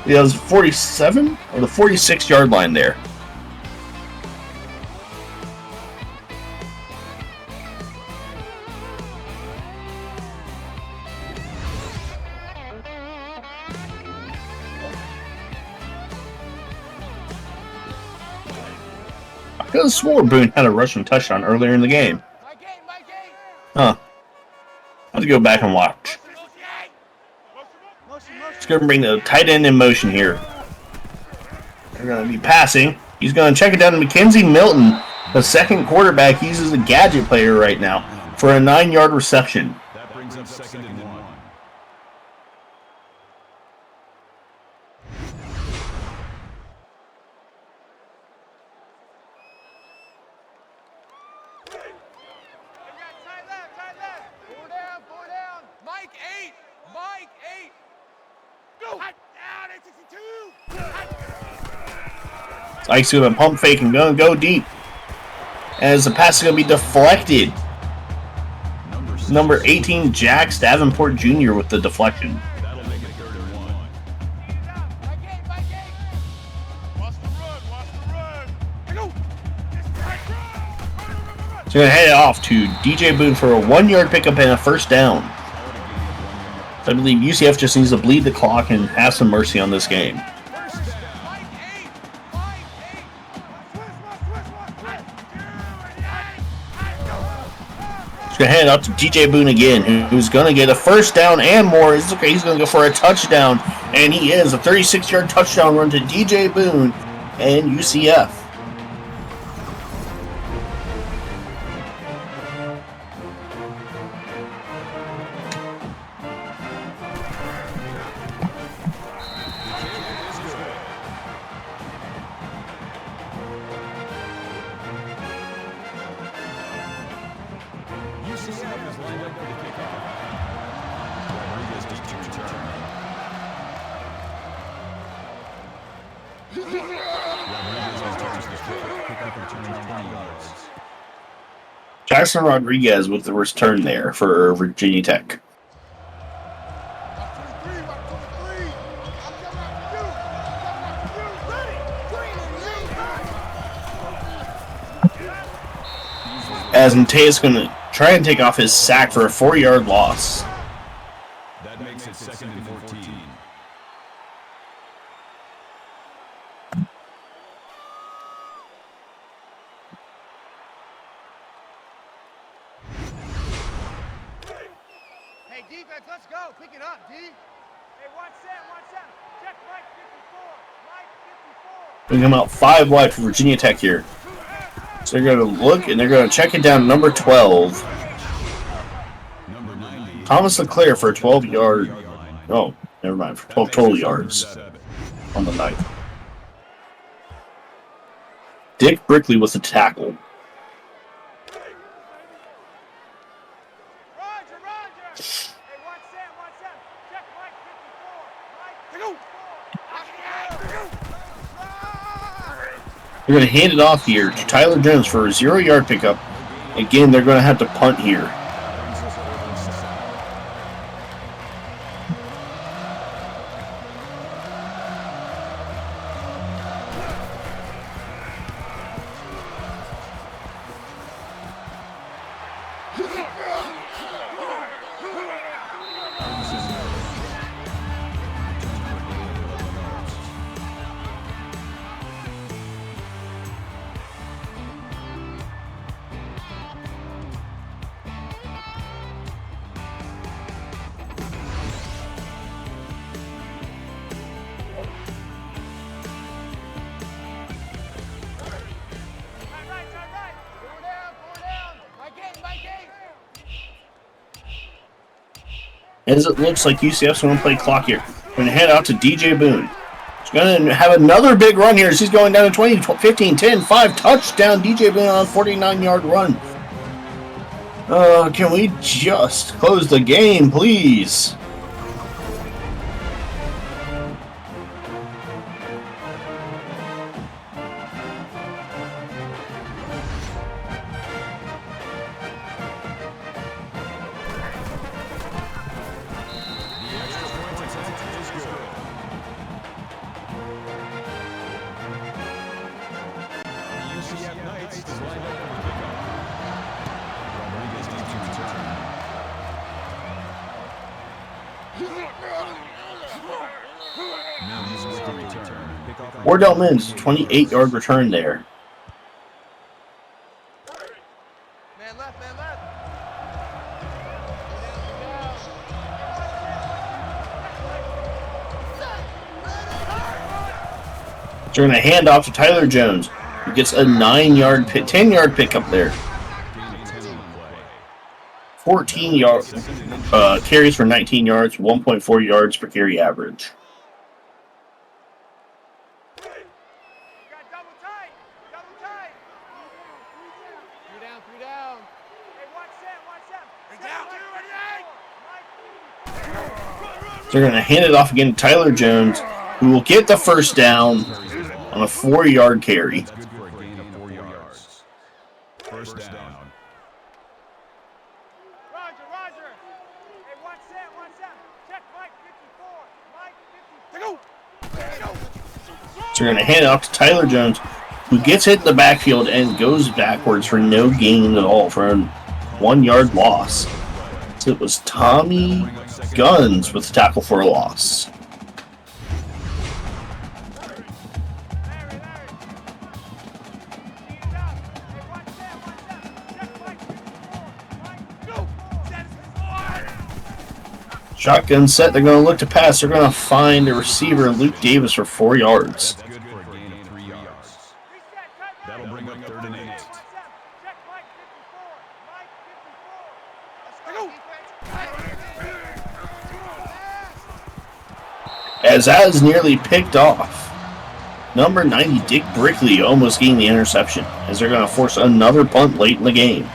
It was 47 or the 46-yard line there. I could have swore Boone had a rushing touchdown earlier in the game. Huh. I have to go back and watch. It's going to bring the tight end in motion here. They're going to be passing. He's going to check it down to Mackenzie Milton, the second quarterback. He uses a gadget player right now for a 9-yard reception. That brings up 2nd and 1. Ike's going to pump fake and going to go deep. As the pass is going to be deflected. Number 18, Jack Davenport Jr. with the deflection. That'll make it 3rd and 1. So going to head it off to DJ Boone for a 1-yard pickup and a first down. So I believe UCF just needs to bleed the clock and have some mercy on this game. Going to hand it up to DJ Boone again, who's going to get a first down and more. It's okay, he's going to go for a touchdown, and he is a 36-yard touchdown run to DJ Boone and UCF. UCF is lined up for the kickoff. Rodriguez deep to return. Rodriguez returns the kick returns 20 yards. Jackson Rodriguez with the return there for Virginia Tech. As Mateus going to try and take off his sack for a 4-yard loss. That makes it 2nd and 14. Hey, defense, let's go. Pick it up, D. Hey, 1-7. Check Mike 54. Mike 54. Bring him out 5 wide for Virginia Tech here. So they're going to look and they're going to check it down number 12. Number 90. Thomas LeClaire for a 12-yard. Oh, never mind. For 12 total yards on the night. Dick Brickley with the tackle. Roger. Hey, 1-7. Check Mike 54. Mike 54. They're going to hand it off here to Tyler Jones for a 0-yard pickup. Again, they're going to have to punt here. Right. Go down. My game. As it looks like UCF's going to play clock here. Going to head out to DJ Boone. He's going to have another big run here as he's going down to 20, 15, 10, 5. Touchdown, DJ Boone on a 49-yard run. Can we just close the game, please? UCF Knights is lined up for the kickoff. Rodriguez deep to return. Mills with the return. Kickoff. Wardell Mims, 28-yard return there. Man left. So we're going to hand off to Tyler Jones, who gets a 10-yard pickup there. 14 carries for 19 yards, 1.4 yards per carry average. You got double tight. 3 down. Hey, 1-7. Down. So they're going to hand it off again to Tyler Jones, who will get the first down on a 4-yard carry. Good for a gain of 4 yards. First down. Roger. Hey, 1-7. Check Mike 54. Mike 54. So we're going to hand it off to Tyler Jones, who gets hit in the backfield and goes backwards for no gain at all for a 1-yard loss. So it was Tommy Guns with the tackle for a loss. Shotgun set, they're going to look to pass. They're going to find a receiver, Luke Davis, for 4 yards. Good for a gain of 3 yards. That'll bring up 3rd and 8. Check Mike 54. As that is nearly picked off. Number 90, Dick Brickley, almost getting the interception, as they're going to force another punt late in the game.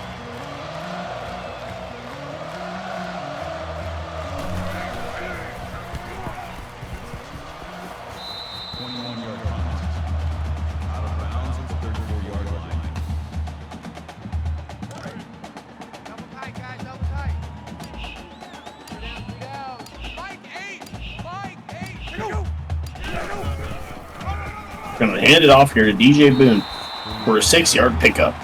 going to hand it off here to DJ Boone for a 6-yard pickup.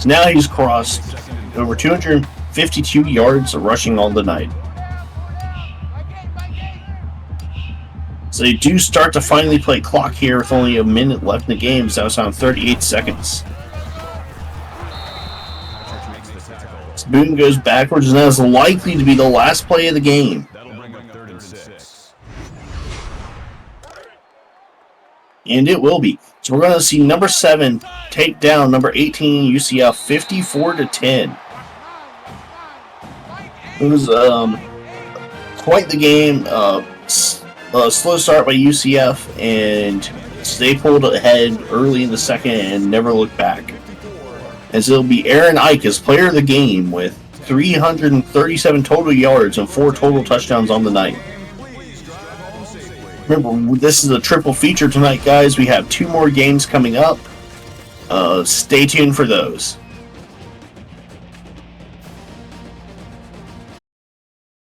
So now he's crossed over 252 yards rushing on the night. So they do start to finally play clock here with only a minute left in the game. So that's on 38 seconds. So Boone goes backwards, and that is likely to be the last play of the game. That'll bring up 3rd and 6. And it will be. So we're going to see number 7 take down number 18 UCF 54-10. It was quite the game. Slow start by UCF, and they pulled ahead early in the second and never looked back. As it'll be Aaron Ike as player of the game with 337 total yards and 4 total touchdowns on the night. Remember, this is a triple feature tonight, guys. We have 2 more games coming up. Stay tuned for those.